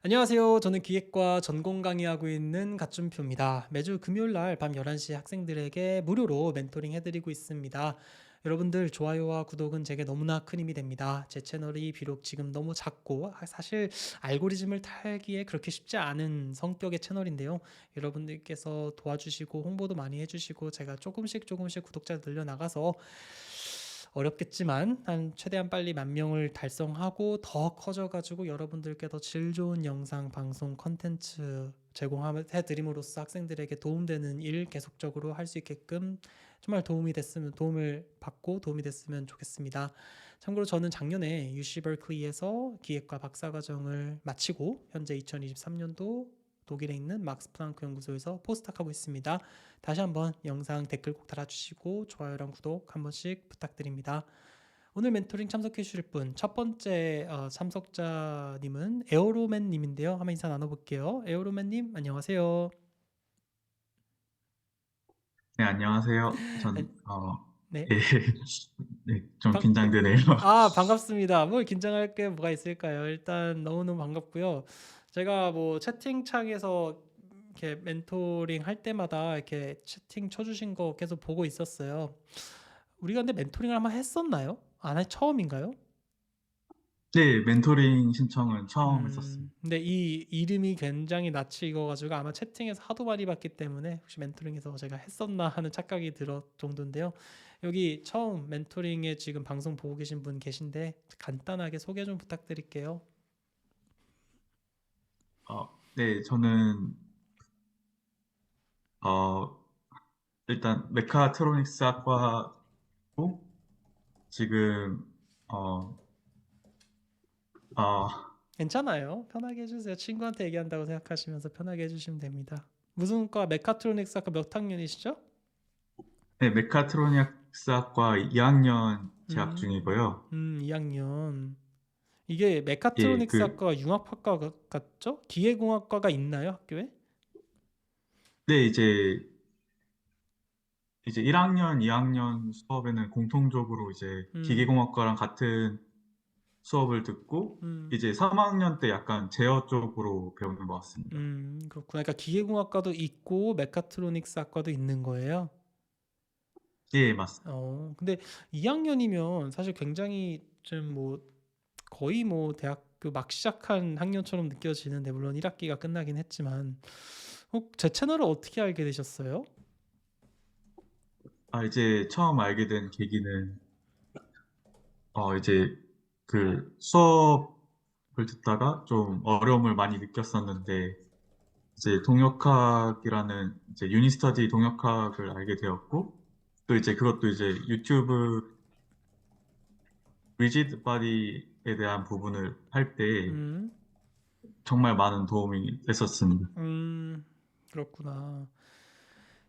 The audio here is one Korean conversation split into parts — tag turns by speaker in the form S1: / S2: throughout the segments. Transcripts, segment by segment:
S1: 안녕하세요. 저는 기획과 전공 강의하고 있는 갓준표입니다. 매주 금요일 날 밤 11시에 학생들에게 무료로 멘토링 해드리고 있습니다. 여러분들 좋아요와 구독은 제게 너무나 큰 힘이 됩니다. 제 채널이 비록 지금 너무 작고 사실 알고리즘을 타기에 그렇게 쉽지 않은 성격의 채널인데요. 여러분들께서 도와주시고 홍보도 많이 해주시고 제가 조금씩 구독자 늘려나가서 어렵겠지만 최대한 빨리 10,000명을 달성하고 더 커져가지고 여러분들께 더 질 좋은 영상, 방송, 컨텐츠 제공해드림으로써 학생들에게 도움되는 일 계속적으로 할 수 있게끔 정말 도움을 받고 도움이 됐으면 좋겠습니다. 참고로 저는 작년에 UC 버클리에서 기획과 박사과정을 마치고 현재 2023년도 독일에 있는 막스 플랑크 연구소에서 포스닥하고 있습니다. 다시 한번 영상 댓글 꼭 달아주시고 좋아요랑 구독 한 번씩 부탁드립니다. 오늘 멘토링 참석해 주실 분 첫 번째 참석자님은 에어로맨님인데요. 한번 인사 나눠볼게요. 에어로맨님 안녕하세요.
S2: 네, 안녕하세요.
S1: 안- 네.
S2: 예, 네, 좀 긴장되네요.
S1: 반갑습니다. 뭘 긴장할 게 뭐가 있을까요? 일단 너무너무 반갑고요. 제가 뭐 채팅창에서 이렇게 멘토링 할 때마다 이렇게 채팅 쳐주신 거 계속 보고 있었어요. 우리가 근데 멘토링을 한번 했었나요? 처음인가요?
S2: 네, 멘토링 신청은 처음 했었습니다.
S1: 근데 이 이름이 굉장히 낯이 익어가지고 아마 채팅에서 하도 많이 봤기 때문에 혹시 멘토링에서 제가 했었나 하는 착각이 들었 정도인데요. 여기 처음 멘토링에 지금 방송 보고 계신 분 계신데 간단하게 소개 좀 부탁드릴게요.
S2: 네, 저는 어, 일단 메카트로닉스 학과고 지금 어, 어,
S1: 괜찮아요. 편하게 해주세요. 친구한테 얘기한다고 생각하시면서 편하게 해주시면 됩니다. 무슨 과 메카트로닉스 학과 몇 학년이시죠?
S2: 네, 메카트로닉스 학과 2학년 재학
S1: 음,
S2: 중이고요.
S1: 2학년. 이게
S2: 예,
S1: 메카트로닉스 학과가 융합학과 같죠? 기계공학과가 있나요, 학교에?
S2: 네, 이제 1학년, 2학년 수업에는 공통적으로 이제
S1: 음,
S2: 기계공학과랑 같은 수업을 듣고
S1: 음,
S2: 이제 3학년 때 약간 제어 쪽으로 배우는 것 같습니다.
S1: 그렇구나. 그러니까 기계공학과도 있고 메카트로닉스 학과도 있는 거예요.
S2: 예, 맞습니다.
S1: 근데 2학년이면 사실 굉장히 좀 뭐 거의 뭐 대학교 막 시작한 학년처럼 느껴지는데 물론 1학기가 끝나긴 했지만 제 채널을 어떻게 알게 되셨어요?
S2: 이제 처음 알게 된 계기는 이제 그 수업을 듣다가 좀 어려움을 많이 느꼈었는데 이제 동역학이라는 이제 유니스터디 동역학을 알게 되었고 또 이제 그것도 이제 유튜브 리지드 바디에 대한 부분을 할 때
S1: 음,
S2: 정말 많은 도움이 됐었습니다.
S1: 그렇구나.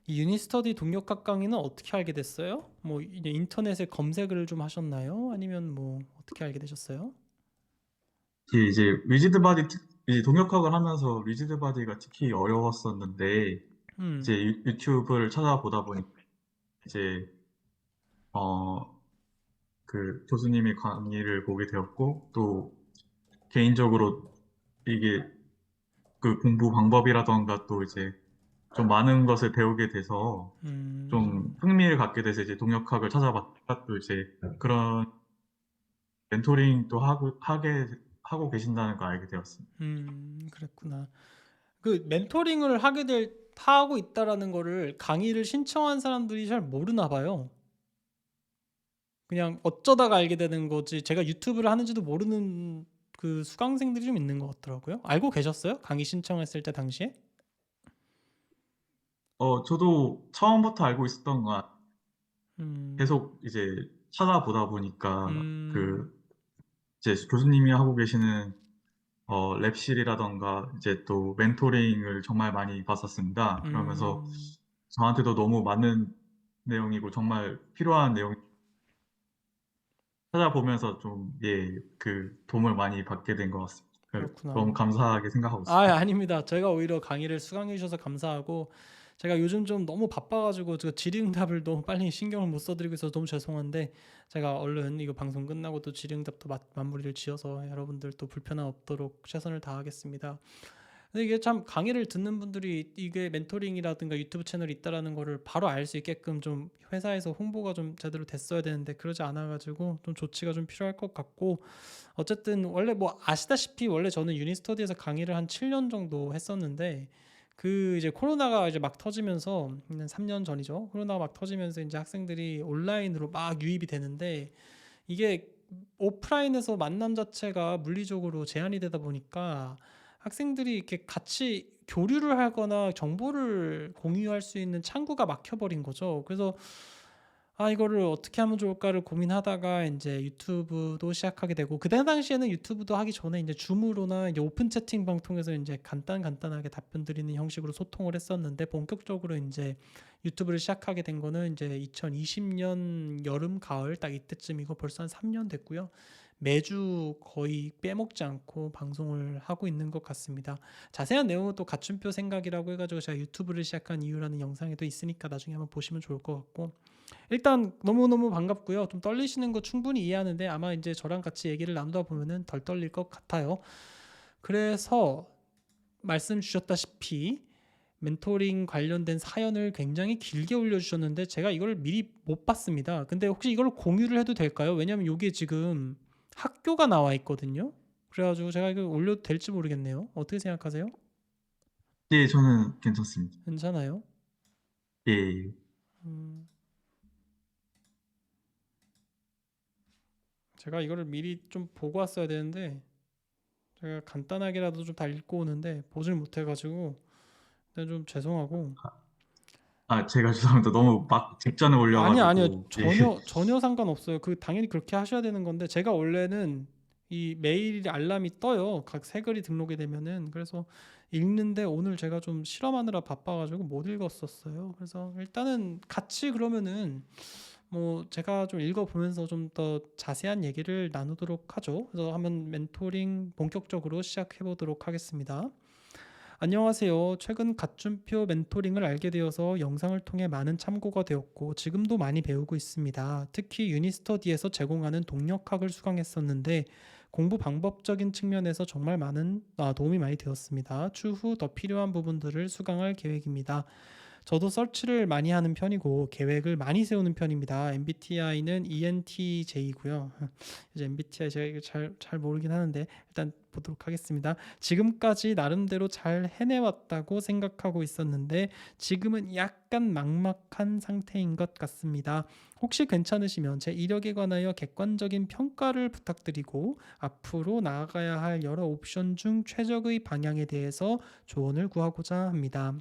S1: 이 유니스터디 동역학 강의는 어떻게 알게 됐어요? 뭐 이제 인터넷에 검색을 좀 하셨나요? 아니면 뭐 어떻게 알게 되셨어요?
S2: 이제 리지드 바디 이제 동역학을 하면서 리지드 바디가 특히 어려웠었는데
S1: 음,
S2: 이제 유튜브를 찾아보다 보니 이제 어 그 교수님의 강의를 보게 되었고 또 개인적으로 이게 그 공부 방법이라던가 또 이제 좀 많은 것을 배우게 돼서 좀 흥미를 갖게 돼서 이제 동역학을 찾아봤다가 또 이제 그런 멘토링도 하고 계신다는 걸 알게 되었습니다.
S1: 그랬구나. 그 멘토링을 하고 있다라는 거를 강의를 신청한 사람들이 잘 모르나 봐요. 그냥 어쩌다가 알게 되는 거지. 제가 유튜브를 하는지도 모르는 그 수강생들이 좀 있는 것 같더라고요. 알고 계셨어요? 강의 신청했을 때 당시에?
S2: 저도 처음부터 알고 있었던 거
S1: 음,
S2: 계속 이제 찾아보다 보니까
S1: 음,
S2: 그 이제 교수님이 하고 계시는 랩실이라던가 이제 또 멘토링을 정말 많이 봤었습니다. 그러면서
S1: 음,
S2: 저한테도 너무 맞는 내용이고 정말 필요한 내용 찾아보면서 좀, 예, 그 도움을 많이 받게 된 것 같습니다. 너무
S1: 그렇구나.
S2: 감사하게 생각하고 있습니다.
S1: 아닙니다. 제가 오히려 강의를 수강해 주셔서 감사하고 제가 요즘 좀 너무 바빠가지고 저 질의응답을 너무 빨리 신경을 못 써드리고 있어서 너무 죄송한데 제가 얼른 이거 방송 끝나고 또 질의응답도 마무리를 지어서 여러분들 또 불편함 없도록 최선을 다하겠습니다. 근데 이게 참 강의를 듣는 분들이 이게 멘토링이라든가 유튜브 채널이 있다라는 거를 바로 알 수 있게끔 좀 회사에서 홍보가 좀 제대로 됐어야 되는데 그러지 않아가지고 좀 조치가 좀 필요할 것 같고 어쨌든 원래 뭐 아시다시피 원래 저는 유니스터디에서 강의를 한 7년 정도 했었는데 그 이제 코로나가 이제 막 터지면서 3년 전이죠. 코로나가 막 터지면서 이제 학생들이 온라인으로 막 유입이 되는데 이게 오프라인에서 만남 자체가 물리적으로 제한이 되다 보니까 학생들이 이렇게 같이 교류를 하거나 정보를 공유할 수 있는 창구가 막혀버린 거죠. 그래서 이거를 어떻게 하면 좋을까를 고민하다가 이제 유튜브도 시작하게 되고 그때 당시에는 유튜브도 하기 전에 이제 줌으로나 이제 오픈 채팅방 통해서 이제 간단하게 답변 드리는 형식으로 소통을 했었는데 본격적으로 이제 유튜브를 시작하게 된 거는 이제 2020년 여름 가을 딱 이때쯤이고 벌써 한 3년 됐고요. 매주 거의 빼먹지 않고 방송을 하고 있는 것 같습니다. 자세한 내용은 또 갖춤표 생각이라고 해가지고 제가 유튜브를 시작한 이유라는 영상에도 있으니까 나중에 한번 보시면 좋을 것 같고 일단 너무너무 반갑고요. 좀 떨리시는 거 충분히 이해하는데 아마 이제 저랑 같이 얘기를 나누다 보면은 덜 떨릴 것 같아요. 그래서 말씀 주셨다시피 멘토링 관련된 사연을 굉장히 길게 올려주셨는데 제가 이걸 미리 못 봤습니다. 근데 혹시 이걸 공유를 해도 될까요? 왜냐면 이게 지금 학교가 나와 있거든요. 그래가지고 제가 이거 올려도 될지 모르겠네요. 어떻게 생각하세요?
S2: 예, 저는 괜찮습니다.
S1: 괜찮아요?
S2: 예, 예.
S1: 음, 제가 이거를 미리 좀 보고 왔어야 되는데 제가 간단하게라도 좀 다 읽고 오는데 보질 못해가지고 일단 좀 죄송하고
S2: 제가 죄송합니다. 너무 막 직전에
S1: 아니요
S2: 올려가지고, 예.
S1: 전혀 상관없어요. 그 당연히 그렇게 하셔야 되는 건데 제가 원래는 이 메일 알람이 떠요. 각 새 글이 등록이 되면은 그래서 읽는데 오늘 제가 좀 실험하느라 바빠가지고 못 읽었었어요. 그래서 일단은 같이 그러면은 뭐 제가 좀 읽어보면서 좀 더 자세한 얘기를 나누도록 하죠. 그래서 한번 멘토링 본격적으로 시작해 보도록 하겠습니다. 안녕하세요. 최근 갖춤표 멘토링을 알게 되어서 영상을 통해 많은 참고가 되었고 지금도 많이 배우고 있습니다. 특히 유니스터디에서 제공하는 동력학을 수강했었는데 공부 방법적인 측면에서 정말 많은 도움이 많이 되었습니다. 추후 더 필요한 부분들을 수강할 계획입니다. 저도 서치를 많이 하는 편이고 계획을 많이 세우는 편입니다. MBTI는 ENTJ고요. 이제 MBTI 제가 이거 잘 모르긴 하는데 일단 보도록 하겠습니다. 지금까지 나름대로 잘 해내왔다고 생각하고 있었는데 지금은 약간 막막한 상태인 것 같습니다. 혹시 괜찮으시면 제 이력에 관하여 객관적인 평가를 부탁드리고 앞으로 나아가야 할 여러 옵션 중 최적의 방향에 대해서 조언을 구하고자 합니다.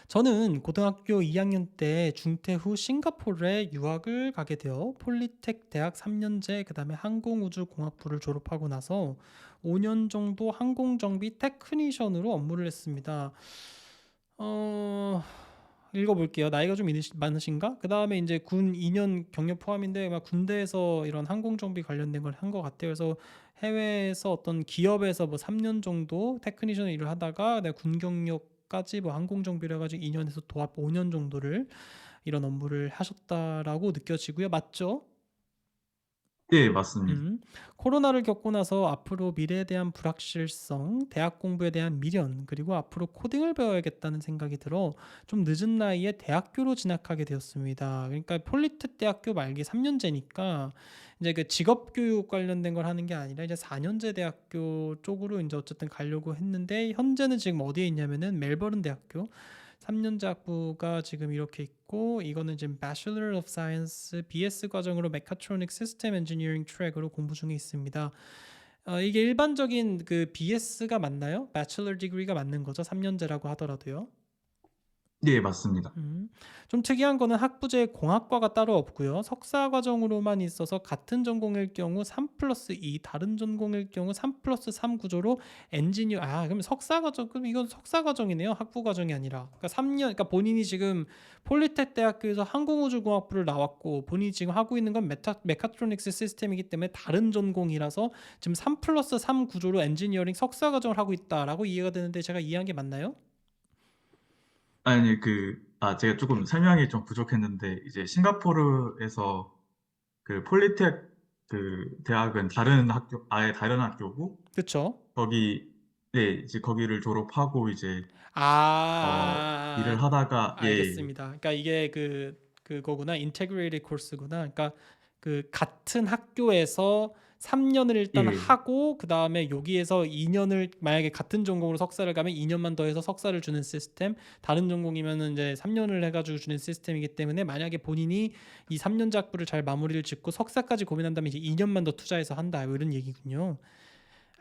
S1: 저는 고등학교 2학년 때 중퇴 후 싱가포르에 유학을 가게 되어 폴리텍 대학 3년제 그다음에 항공우주공학부를 졸업하고 나서 5년 정도 항공정비 테크니션으로 업무를 했습니다. 읽어볼게요. 나이가 좀 많으신가? 그 다음에 이제 군 2년 경력 포함인데 막 군대에서 이런 항공정비 관련된 걸 한 것 같아요. 그래서 해외에서 어떤 기업에서 뭐 3년 정도 테크니션 일을 하다가 내가 군 경력까지 뭐 항공정비를 해가지고 2년에서 도합 5년 정도를 이런 업무를 하셨다라고 느껴지고요. 맞죠?
S2: 예, 맞습니다.
S1: 코로나를 겪고 나서 앞으로 미래에 대한 불확실성, 대학 공부에 대한 미련, 그리고 앞으로 코딩을 배워야겠다는 생각이 들어 좀 늦은 나이에 대학교로 진학하게 되었습니다. 그러니까 폴리텍 대학교 말기 3년제니까 이제 그 직업 교육 관련된 걸 하는 게 아니라 이제 4년제 대학교 쪽으로 이제 어쨌든 가려고 했는데 현재는 지금 어디에 있냐면은 멜버른 대학교 3년제 학부가 지금 이렇게 있고 이거는 지금 Bachelor of Science BS 과정으로 Mechatronic System Engineering 트랙으로 공부 중에 있습니다. 이게 일반적인 그 BS가 맞나요? Bachelor degree가 맞는 거죠? 3년제라고 하더라도요.
S2: 예, 맞습니다.
S1: 좀 특이한 거는 학부제 공학과가 따로 없고요. 석사 과정으로만 있어서 같은 전공일 경우 3 플러스 2, 다른 전공일 경우 3 플러스 3 구조로 엔지니어, 그럼 석사 과정, 그럼 이건 석사 과정이네요. 학부 과정이 아니라. 그러니까 3년, 그러니까 본인이 지금 폴리텍 대학교에서 항공우주공학부를 나왔고 본인이 지금 하고 있는 건 메카트로닉스 시스템이기 때문에 다른 전공이라서 지금 3 플러스 3 구조로 엔지니어링 석사 과정을 하고 있다라고 이해가 되는데 제가 이해한 게 맞나요?
S2: 아니, 제가 조금 설명이 좀 부족했는데, 이제 싱가포르에서 그 폴리텍 대학은 다른 학교, 아예 다른 학교고,
S1: 그쵸?
S2: 거기, 네, 이제 거기를 졸업하고 이제, 일을 하다가, 예,
S1: 알겠습니다. 그러니까 이게 그거구나. 인테그레이티드 코र्스구나. 그러니까 그 같은 학교에서 3년을 일단
S2: 예,
S1: 하고 그다음에 여기에서 2년을 만약에 같은 전공으로 석사를 가면 2년만 더 해서 석사를 주는 시스템, 다른 전공이면은 이제 3년을 해 가지고 주는 시스템이기 때문에 만약에 본인이 이 3년 작부를 잘 마무리를 짓고 석사까지 고민한다면 이제 2년만 더 투자해서 한다. 뭐 이런 얘기군요.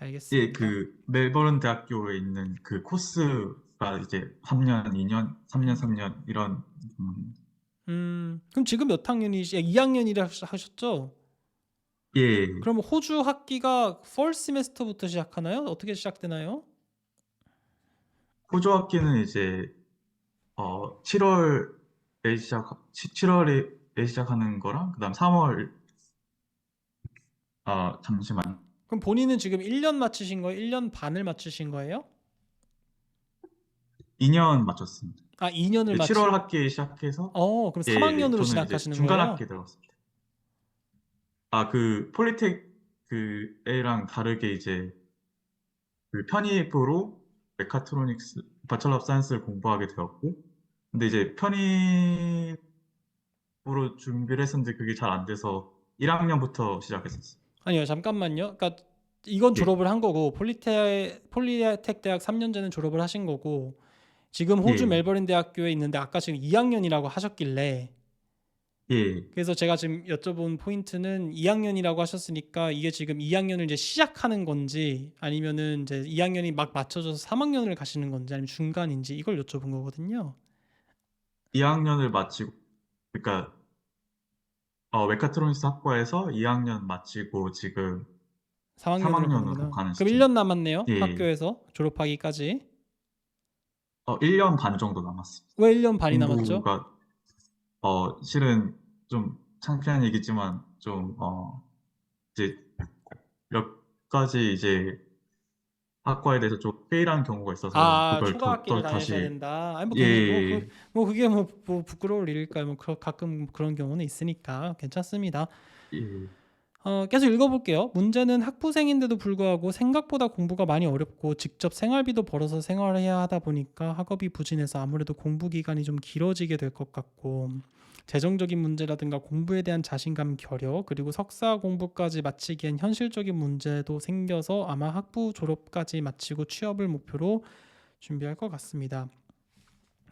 S2: 예,
S1: 알겠습니다.
S2: 멜버른 대학교에 있는 그 코스가 이제 3년, 2년, 3년, 3년, 이런,
S1: 그럼 지금 몇 학년이시? 2학년이라 하셨죠?
S2: 예,
S1: 그럼 호주 학기가 fall semester부터 시작하나요? 어떻게 시작되나요?
S2: 호주 학기는 이제 7월에 시작하는 거랑 그다음 3월 잠시만
S1: 그럼 본인은 지금 1년 마치신 거예요? 1년 반을 마치신 거예요?
S2: 2년 마쳤습니다.
S1: 2년을
S2: 7월
S1: 마치
S2: 학기에 시작해서
S1: 그럼
S2: 예,
S1: 3학년으로
S2: 저는 이제
S1: 진학하시는
S2: 중간
S1: 거예요?
S2: 학기에 들어갔습니다. 폴리텍 A랑 다르게 이제 그 편입으로 메카트로닉스 바첼러 오브 사이언스를 공부하게 되었고 근데 이제 편입으로 준비를 했었는데 그게 잘 안 돼서 1학년부터 시작했었어요.
S1: 아니요, 잠깐만요. 그러니까 이건
S2: 예,
S1: 졸업을 한 거고 폴리텍 대학 3년제는 졸업을 하신 거고 지금 호주
S2: 예,
S1: 멜버른 대학교에 있는데 아까 지금 2학년이라고 하셨길래
S2: 예.
S1: 그래서 제가 지금 여쭤본 포인트는 2학년이라고 하셨으니까 이게 지금 2학년을 이제 시작하는 건지 아니면은 이제 2학년이 막 맞춰져서 3학년을 가시는 건지 아니면 중간인지 이걸 여쭤본 거거든요.
S2: 2학년을 마치고 그러니까 메카트로닉스 학과에서 2학년 마치고 지금
S1: 3학년으로
S2: 3학년으로
S1: 가는구나.
S2: 가는
S1: 그럼 1년
S2: 시점입니다.
S1: 남았네요.
S2: 예,
S1: 학교에서 졸업하기까지.
S2: 1년 반 정도 남았습니다.
S1: 왜 1년 반이 남았죠?
S2: 공부가 실은 좀 창피한 얘기지만 좀 이제 몇 가지 이제 학과에 대해서 좀 페일한 경우가 있어서 그걸
S1: 추가 학기를 다니셔야
S2: 다시
S1: 된다. 아니 뭐 괜히
S2: 예,
S1: 그게 뭐 부끄러울 일일까요? 뭐 가끔 그런 경우는 있으니까 괜찮습니다.
S2: 예,
S1: 계속 읽어볼게요. 문제는 학부생인데도 불구하고 생각보다 공부가 많이 어렵고 직접 생활비도 벌어서 생활해야 하다 보니까 학업이 부진해서 아무래도 공부 기간이 좀 길어지게 될 것 같고 재정적인 문제라든가 공부에 대한 자신감 결여 그리고 석사 공부까지 마치기엔 현실적인 문제도 생겨서 아마 학부 졸업까지 마치고 취업을 목표로 준비할 것 같습니다.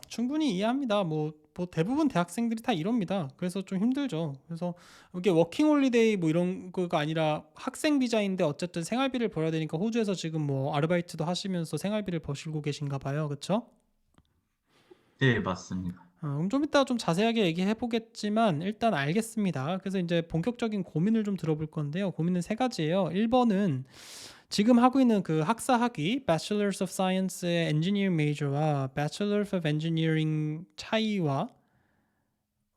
S1: 충분히 이해합니다. 뭐 대부분 대학생들이 다 이럽니다. 그래서 좀 힘들죠. 그래서 이게 워킹 홀리데이 뭐 이런 거가 아니라 학생 비자인데 어쨌든 생활비를 벌어야 되니까 호주에서 지금 뭐 아르바이트도 하시면서 생활비를 버시고 계신가 봐요. 그렇죠?
S2: 예, 맞습니다.
S1: 그럼 좀 이따 좀 자세하게 얘기해 보겠지만 일단 알겠습니다. 그래서 이제 본격적인 고민을 좀 들어볼 건데요. 고민은 세 가지예요. 1번은 지금 하고 있는 그 학사 학위 Bachelors of Science의 Engineering Major와 Bachelors of Engineering 차이와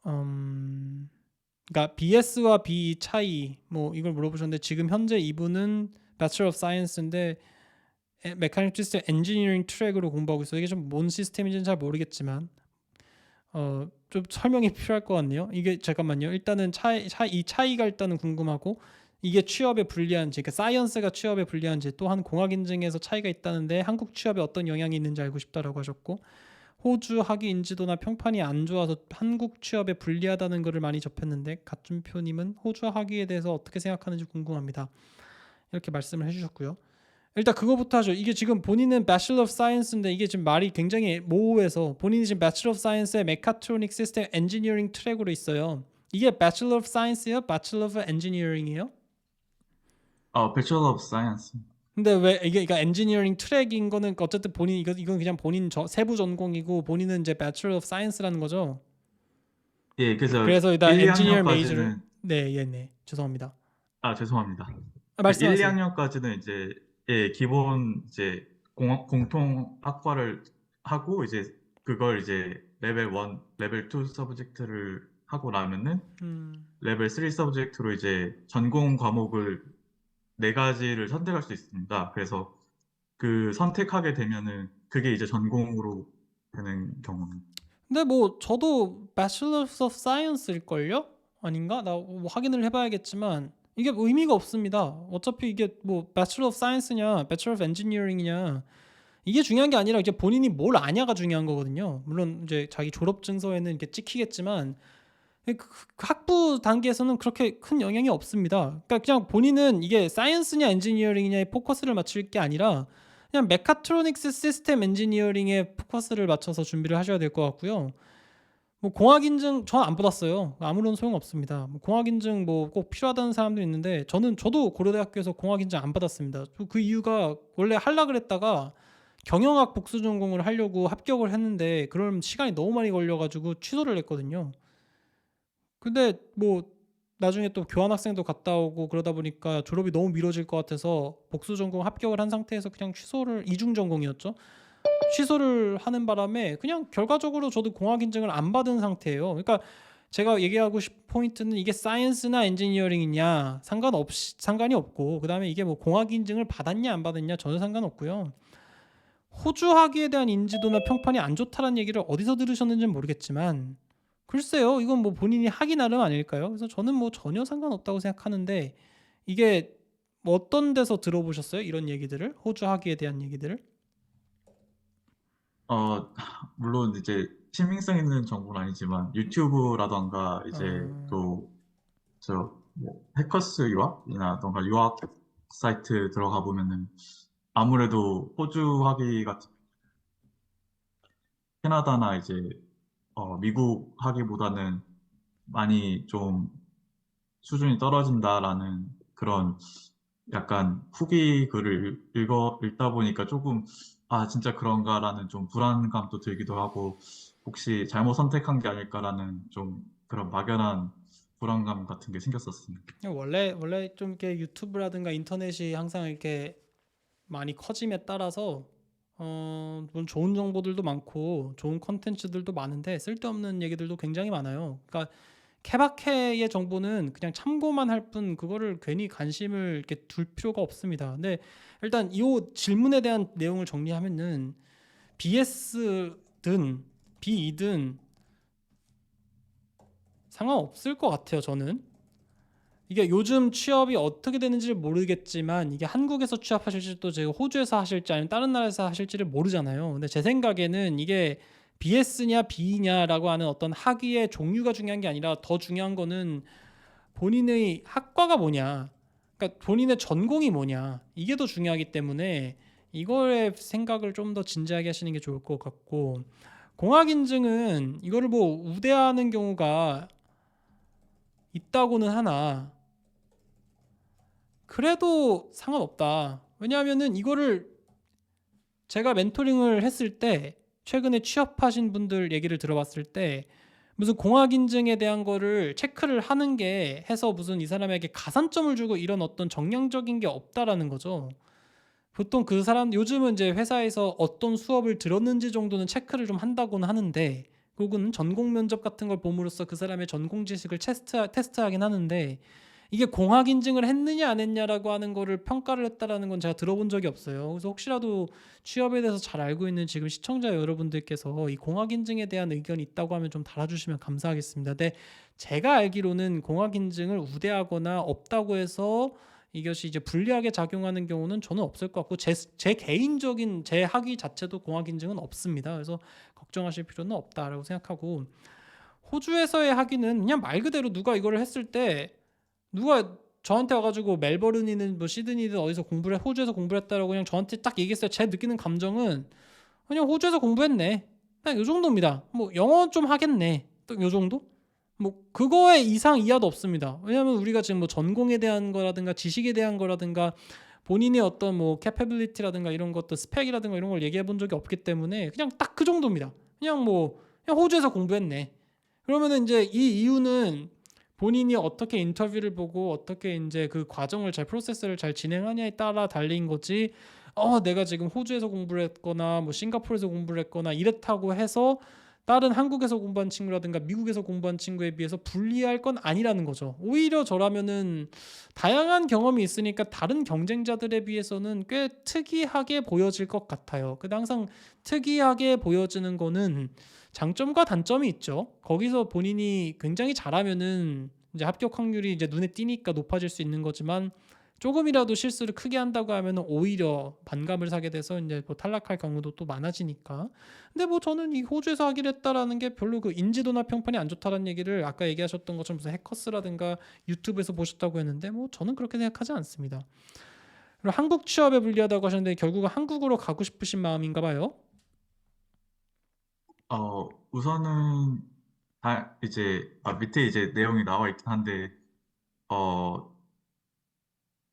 S1: 그러니까 BS와 B 차이 뭐 이걸 물어보셨는데 지금 현재 이분은 Bachelor of Science인데 메카닉 시스템 엔지니어링 트랙으로 공부하고 있어요. 이게 좀 뭔 시스템인지는 잘 모르겠지만 좀 설명이 필요할 것 같네요. 이게 잠깐만요. 일단은 이 차이가 일단은 궁금하고 이게 취업에 불리한지, 그러니까 사이언스가 취업에 불리한지, 또한 공학 인증에서 차이가 있다는데 한국 취업에 어떤 영향이 있는지 알고 싶다라고 하셨고, 호주 학위 인지도나 평판이 안 좋아서 한국 취업에 불리하다는 것을 많이 접했는데 가준표님은 호주 학위에 대해서 어떻게 생각하는지 궁금합니다. 이렇게 말씀을 해주셨고요. 일단 그거부터 하죠. 이게 지금 본인은 Bachelor of Science인데 이게 지금 말이 굉장히 모호해서 본인이 지금 Bachelor of Science의 Mechatronic System Engineering 트랙으로 있어요. 이게 Bachelor of Science예요? Bachelor of Engineering이에요?
S2: Bachelor of Science.
S1: 근데 왜 이게 그러니까 엔지니어링 트랙인 거는 어쨌든 본인 이건 그냥 본인 세부 전공이고 본인은 이제 Bachelor of Science라는 거죠.
S2: 예, 그래서
S1: 그래서 일단
S2: 1,
S1: 엔지니어 메이저를
S2: 2학년까지는
S1: 네 죄송합니다.
S2: 죄송합니다. 1,
S1: 말씀하세요.
S2: 2학년까지는 이제 예, 기본 이제 공통 학과를 하고 이제 그걸 이제 레벨 1, 레벨 2 서브젝트를 하고 나면은
S1: 음,
S2: 레벨 3 서브젝트로 이제 전공 과목을 네 가지를 선택할 수 있습니다. 그래서 그 선택하게 되면은 그게 이제 전공으로 되는 경우는.
S1: 근데 뭐 저도 Bachelor of Science일걸요? 아닌가? 나 뭐 확인을 해봐야겠지만 이게 뭐 의미가 없습니다. 어차피 이게 뭐 Bachelor of Science냐 Bachelor of Engineering이냐 이게 중요한 게 아니라 이제 본인이 뭘 아냐가 중요한 거거든요. 물론 이제 자기 졸업 증서에는 이렇게 찍히겠지만 그 학부 단계에서는 그렇게 큰 영향이 없습니다. 그러니까 그냥 본인은 이게 사이언스냐 엔지니어링이냐에 포커스를 맞출 게 아니라 그냥 메카트로닉스 시스템 엔지니어링에 포커스를 맞춰서 준비를 하셔야 될 것 같고요. 뭐 공학 인증 전 안 받았어요. 아무런 소용 없습니다. 뭐 공학 인증 뭐 꼭 필요하다는 사람도 있는데 저도 고려대학교에서 공학 인증 안 받았습니다. 그 이유가 원래 하려 그랬다가 경영학 복수 전공을 하려고 합격을 했는데 그럼 시간이 너무 많이 걸려가지고 취소를 했거든요. 근데 뭐 나중에 또 교환학생도 갔다 오고 그러다 보니까 졸업이 너무 미뤄질 것 같아서 복수 전공 합격을 한 상태에서 그냥 취소를 이중 전공이었죠. 취소를 하는 바람에 그냥 결과적으로 저도 공학 인증을 안 받은 상태예요. 그러니까 제가 얘기하고 싶은 포인트는 이게 사이언스나 엔지니어링이냐 상관이 없고 그다음에 이게 뭐 공학 인증을 받았냐 안 받았냐 전혀 상관없고요. 호주 학위에 대한 인지도나 평판이 안 좋다는 얘기를 어디서 들으셨는지는 모르겠지만 글쎄요, 이건 뭐 본인이 하기 나름 아닐까요? 그래서 저는 뭐 전혀 상관없다고 생각하는데 이게 뭐 어떤 데서 들어보셨어요? 이런 얘기들을 호주 학위에 대한 얘기들을?
S2: 어, 물론 이제 신빙성 있는 정보는 아니지만 유튜브라던가 이제
S1: 아,
S2: 또 저 뭐 해커스 유학이나던가 유학 사이트 들어가 보면은 아무래도 호주 학위 같은 캐나다나 이제 미국 학위보다는 많이 좀 수준이 떨어진다라는 그런 약간 후기 글을 읽다 보니까 조금 아 진짜 그런가라는 좀 불안감도 들기도 하고 혹시 잘못 선택한 게 아닐까라는 좀 그런 막연한 불안감 같은 게 생겼었습니다.
S1: 원래 좀 이렇게 유튜브라든가 인터넷이 항상 이렇게 많이 커짐에 따라서 물론 좋은 정보들도 많고 좋은 컨텐츠들도 많은데 쓸데없는 얘기들도 굉장히 많아요. 그러니까 케바케의 정보는 그냥 참고만 할 뿐 그거를 괜히 관심을 이렇게 둘 필요가 없습니다. 근데 일단 이 질문에 대한 내용을 정리하면은 BS든 BE든 상관없을 것 같아요. 저는 이게 요즘 취업이 어떻게 되는지를 모르겠지만 이게 한국에서 취업하실지도 제가 호주에서 하실지 아니면 다른 나라에서 하실지를 모르잖아요. 근데 제 생각에는 이게 BS냐 B냐라고 하는 어떤 학위의 종류가 중요한 게 아니라 더 중요한 거는 본인의 학과가 뭐냐, 그러니까 본인의 전공이 뭐냐 이게 더 중요하기 때문에 이거에 생각을 좀 더 진지하게 하시는 게 좋을 것 같고 공학 인증은 이거를 뭐 우대하는 경우가 있다고는 하나 그래도 상관없다. 왜냐하면은 이거를 제가 멘토링을 했을 때 최근에 취업하신 분들 얘기를 들어봤을 때 무슨 공학 인증에 대한 거를 체크를 하는 게 해서 무슨 이 사람에게 가산점을 주고 이런 어떤 정량적인 게 없다라는 거죠. 보통 그 사람 요즘은 이제 회사에서 어떤 수업을 들었는지 정도는 체크를 좀 한다고는 하는데 혹은 전공 면접 같은 걸 봄으로써 그 사람의 전공 지식을 테스트하긴 하는데 이게 공학 인증을 했느냐 안 했냐라고 하는 거를 평가를 했다라는 건 제가 들어본 적이 없어요. 그래서 혹시라도 취업에 대해서 잘 알고 있는 지금 시청자 여러분들께서 이 공학 인증에 대한 의견이 있다고 하면 좀 달아주시면 감사하겠습니다. 근데 제가 알기로는 공학 인증을 우대하거나 없다고 해서 이것이 이제 불리하게 작용하는 경우는 저는 없을 것 같고 제 개인적인 제 학위 자체도 공학 인증은 없습니다. 그래서 걱정하실 필요는 없다라고 생각하고 호주에서의 학위는 그냥 말 그대로 누가 이거를 했을 때 누가 저한테 와가지고 멜버른이든 뭐 시드니든 어디서 호주에서 공부를 했다라고 그냥 저한테 딱 얘기했어요. 제 느끼는 감정은 그냥 호주에서 공부했네. 그냥 요 정도입니다. 뭐 영어 좀 하겠네. 또 요 정도? 뭐 그거에 이상 이하도 없습니다. 왜냐하면 우리가 지금 뭐 전공에 대한 거라든가 지식에 대한 거라든가 본인의 어떤 뭐 캐패빌리티라든가 이런 것도 스펙이라든가 이런 걸 얘기해 본 적이 없기 때문에 그냥 딱 그 정도입니다. 그냥 호주에서 공부했네. 그러면은 이제 이 이유는 본인이 어떻게 인터뷰를 보고 어떻게 이제 그 과정을 프로세스를 잘 진행하냐에 따라 달린 거지. 내가 지금 호주에서 공부를 했거나 뭐 싱가포르에서 공부를 했거나 이렇다고 해서 다른 한국에서 공부한 친구라든가 미국에서 공부한 친구에 비해서 불리할 건 아니라는 거죠. 오히려 저라면은 다양한 경험이 있으니까 다른 경쟁자들에 비해서는 꽤 특이하게 보여질 것 같아요. 근데 항상 특이하게 보여지는 거는 장점과 단점이 있죠. 거기서 본인이 굉장히 잘하면은 이제 합격 확률이 이제 눈에 띄니까 높아질 수 있는 거지만 조금이라도 실수를 크게 한다고 하면 오히려 반감을 사게 돼서 이제 뭐 탈락할 경우도 또 많아지니까. 근데 뭐 저는 이 호주에서 하기로 했다라는 게 별로 그 인지도나 평판이 안 좋다라는 얘기를 아까 얘기하셨던 것처럼 무슨 해커스라든가 유튜브에서 보셨다고 했는데 뭐 저는 그렇게 생각하지 않습니다. 그리고 한국 취업에 불리하다고 하셨는데 결국은 한국으로 가고 싶으신 마음인가 봐요.
S2: 우선은 이제 밑에 이제 내용이 나와 있긴 한데 어,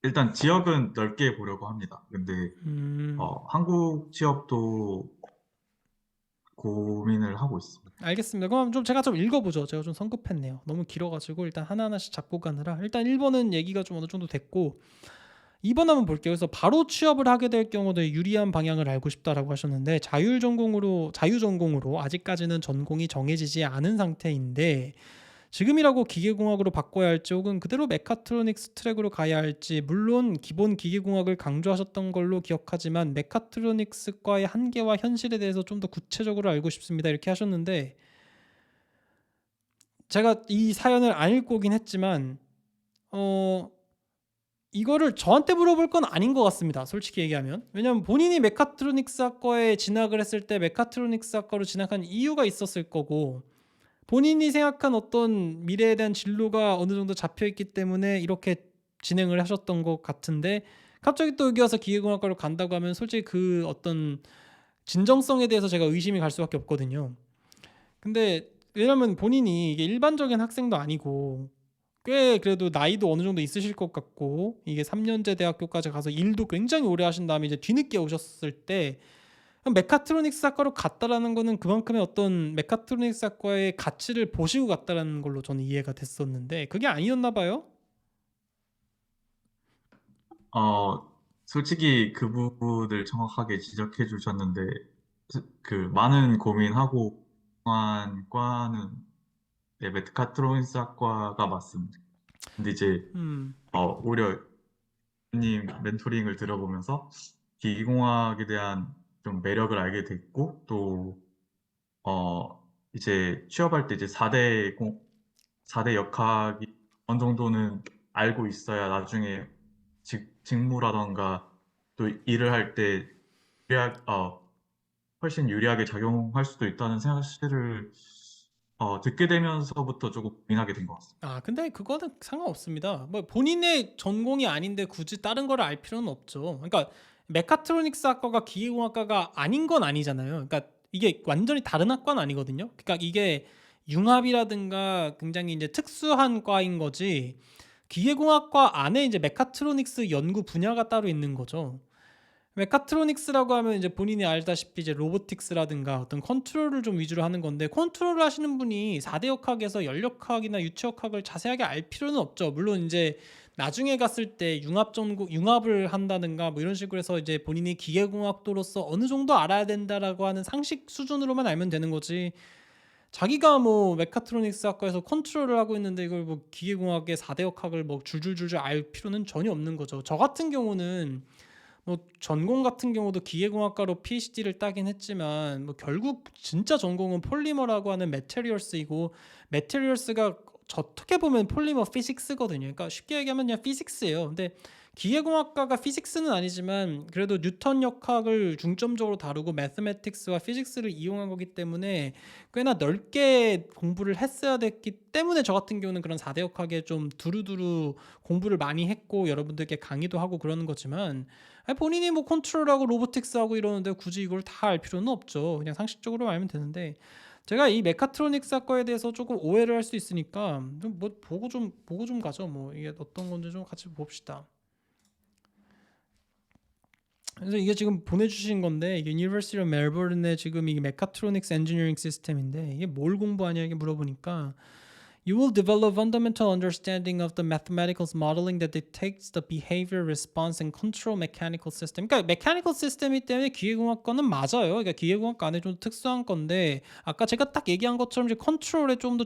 S2: 일단 지역은 넓게 보려고 합니다. 근데
S1: 음,
S2: 한국 취업도 고민을 하고 있습니다.
S1: 알겠습니다. 그럼 좀 제가 좀 읽어보죠. 제가 좀 성급했네요. 너무 길어가지고 일단 하나하나씩 잡고 가느라 일단 1번은 얘기가 좀 어느 정도 됐고 2번 한번 볼게요. 그래서 바로 취업을 하게 될 경우도 유리한 방향을 알고 싶다라고 하셨는데 자유전공으로 아직까지는 전공이 정해지지 않은 상태인데 지금이라고 기계공학으로 바꿔야 할지 혹은 그대로 메카트로닉스 트랙으로 가야 할지 물론 기본 기계공학을 강조하셨던 걸로 기억하지만 메카트로닉스과의 한계와 현실에 대해서 좀 더 구체적으로 알고 싶습니다. 이렇게 하셨는데 제가 이 사연을 안 읽고 오긴 했지만 어 이거를 저한테 물어볼 건 아닌 것 같습니다. 솔직히 얘기하면. 왜냐하면 본인이 메카트로닉스 학과에 진학을 했을 때 메카트로닉스 학과로 진학한 이유가 있었을 거고 본인이 생각한 어떤 미래에 대한 진로가 어느 정도 잡혀 있기 때문에 이렇게 진행을 하셨던 것 같은데 갑자기 또 여기 와서 기계공학과로 간다고 하면 솔직히 그 어떤 진정성에 대해서 제가 의심이 갈 수밖에 없거든요. 근데 왜냐면 본인이 이게 일반적인 학생도 아니고 꽤 그래도 나이도 어느 정도 있으실 것 같고 이게 3년제 대학교까지 가서 일도 굉장히 오래 하신 다음에 이제 뒤늦게 오셨을 때 메카트로닉스 학과로 갔다라는 거는 그만큼의 어떤 메카트로닉스 학과의 가치를 보시고 갔다라는 걸로 저는 이해가 됐었는데 그게 아니었나 봐요.
S2: 어, 솔직히 그 부분을 정확하게 지적해 주셨는데, 그 많은 고민하고 한 과는 네, 메카트로닉스 학과가 맞습니다. 근데 이제
S1: 음,
S2: 오히려 님 멘토링을 들어보면서 기계공학에 대한 좀 매력을 알게 됐고 또 이제 취업할 때 이제 4대 역학이 어느 정도는 알고 있어야 나중에 직무라던가 또 일을 할 때 훨씬 유리하게 작용할 수도 있다는 사실을 듣게 되면서부터 조금 고민하게 된 것 같습니다.
S1: 아 근데 그거는 상관없습니다. 뭐 본인의 전공이 아닌데 굳이 다른 거를 알 필요는 없죠. 그러니까 메카트로닉스 학과가 기계공학과가 아닌 건 아니잖아요. 그러니까 이게 완전히 다른 학과는 아니거든요. 그러니까 이게 융합이라든가 굉장히 이제 특수한 과인 거지. 기계공학과 안에 이제 메카트로닉스 연구 분야가 따로 있는 거죠. 메카트로닉스라고 하면 이제 본인이 알다시피 이제 로보틱스라든가 어떤 컨트롤을 좀 위주로 하는 건데 컨트롤을 하시는 분이 4대 역학에서 연력학이나 유체역학을 자세하게 알 필요는 없죠. 물론 이제 나중에 갔을 때 융합을 한다든가 뭐 이런 식으로 해서 이제 본인이 기계공학도로서 어느 정도 알아야 된다라고 하는 상식 수준으로만 알면 되는 거지. 자기가 뭐 메카트로닉스 학과에서 컨트롤을 하고 있는데 이걸 뭐 기계공학의 4대 역학을 뭐 줄줄줄줄 알 필요는 전혀 없는 거죠. 저 같은 경우는 뭐 전공 같은 경우도 기계공학과로 PhD를 따긴 했지만 뭐 결국 진짜 전공은 폴리머라고 하는 메테리얼스이고 메테리얼스가 어떻게 보면 폴리머 피직스거든요. 그러니까 쉽게 얘기하면 그냥 피직스예요. 근데 기계공학과가 피직스는 아니지만 그래도 뉴턴 역학을 중점적으로 다루고 매스매틱스와 피직스를 이용한 거기 때문에 꽤나 넓게 공부를 했어야 됐기 때문에 저 같은 경우는 그런 4대 역학에 좀 두루두루 공부를 많이 했고 여러분들께 강의도 하고 그러는 거지만 아니, 본인이 뭐 컨트롤하고 로보틱스 하고 이러는데 굳이 이걸 다 알 필요는 없죠. 그냥 상식적으로 알면 되는데 제가 이 메카트로닉스 학과에 대해서 조금 오해를 할 수 있으니까 좀 뭐 보고 좀 가죠. 뭐 이게 어떤 건지 좀 같이 봅시다. 그래서 이게 지금 보내주신 건데 이게 University of Melbourne의 지금 이게 메카트로닉스 엔지니어링 시스템인데 이게 뭘 공부하냐 이게 물어보니까 You will develop fundamental understanding of the mathematical modeling that detects the behavior, response, and control mechanical system. 그러니까 mechanical system이기 때문에 기계공학과는 맞아요. 그러니까 기계공학과 안에 좀 특수한 건데 아까 제가 딱 얘기한 것처럼 이제 컨트롤에 좀 더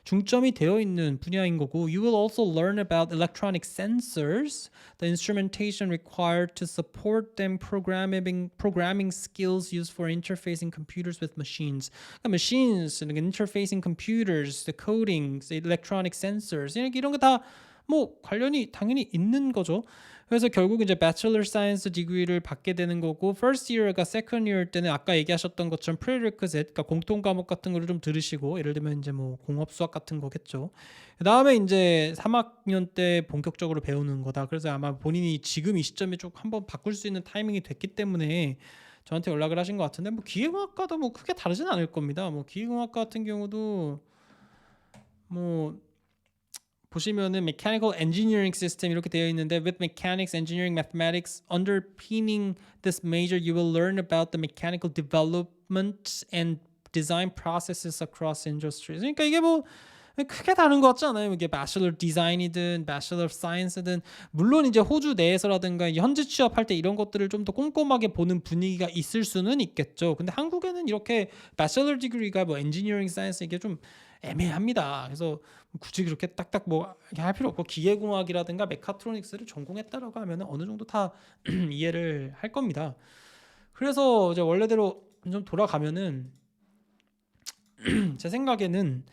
S1: 중점이 되어 있는 분야인 거고 you will also learn about electronic sensors, the instrumentation required to support them, programming skills used for interfacing computers with machines. 그러니까 machines, interfacing computers, the coding, the electronic sensors 이런 거 다 뭐 관련이 당연히 있는 거죠. 그래서 결국 이제 Bachelor Science 디그리를 받게 되는 거고 First Year과 Second Year 때는 아까 얘기하셨던 것처럼 Prerequisite, 그러니까 공통 과목 같은 거를 좀 들으시고 예를 들면 이제 뭐 공업 수학 같은 거겠죠. 그다음에 이제 3학년 때 본격적으로 배우는 거다. 그래서 아마 본인이 지금 이 시점에 좀 한번 바꿀 수 있는 타이밍이 됐기 때문에 저한테 연락을 하신 것 같은데 뭐 기계공학과도 뭐 크게 다르진 않을 겁니다. 뭐 기계공학과 같은 경우도 뭐 보시면은 mechanical engineering system 이렇게 되어 있는데 with mechanics, engineering, mathematics underpinning this major, you will learn about the mechanical development and design processes across industries. 그러니까 이게 뭐 크게 다른 것 같지 않아요? 이게 bachelor design이든 bachelor of science든 물론 이제 호주 내에서라든가 현지 취업할 때 이런 것들을 좀 더 꼼꼼하게 보는 분위기가 있을 수는 있겠죠. 근데 한국에는 이렇게 bachelor degree가 뭐 engineering science 이게 좀 애매합니다. 그래서 굳이 그렇게 딱딱 뭐 할 필요 없고 기계공학이라든가 메카트로닉스를 전공했다라고 하면 어느 정도 다 이해를 할 겁니다. 그래서 이제 원래대로 좀 돌아가면은 제 생각에는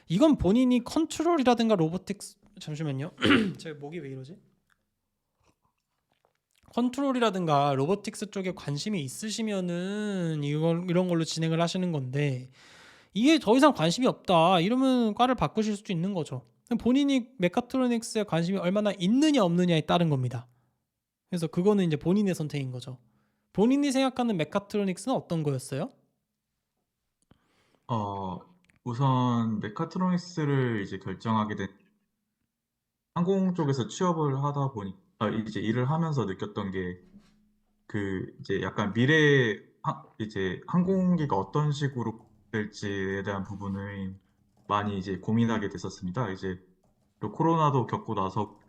S1: 이건 본인이 컨트롤이라든가 로보틱스 잠시만요. 제 목이 왜 이러지? 컨트롤이라든가 로보틱스 쪽에 관심이 있으시면은 이런 걸로 진행을 하시는 건데 이게 더 이상 관심이 없다 이러면 과를 바꾸실 수도 있는 거죠. 본인이 메카트로닉스에 관심이 얼마나 있느냐 없느냐에 따른 겁니다. 그래서 그거는 이제 본인의 선택인 거죠. 본인이 생각하는 메카트로닉스는 어떤 거였어요?
S2: 어, 우선 메카트로닉스를 이제 결정하게 된 항공 쪽에서 취업을 하다 보니 이제 일을 하면서 느꼈던 게 그 이제 약간 미래 이제 항공기가 어떤 식으로 될지에 대한 부분을 많이 이제 고민하게 됐었습니다. 이제 또 코로나도 겪고 나서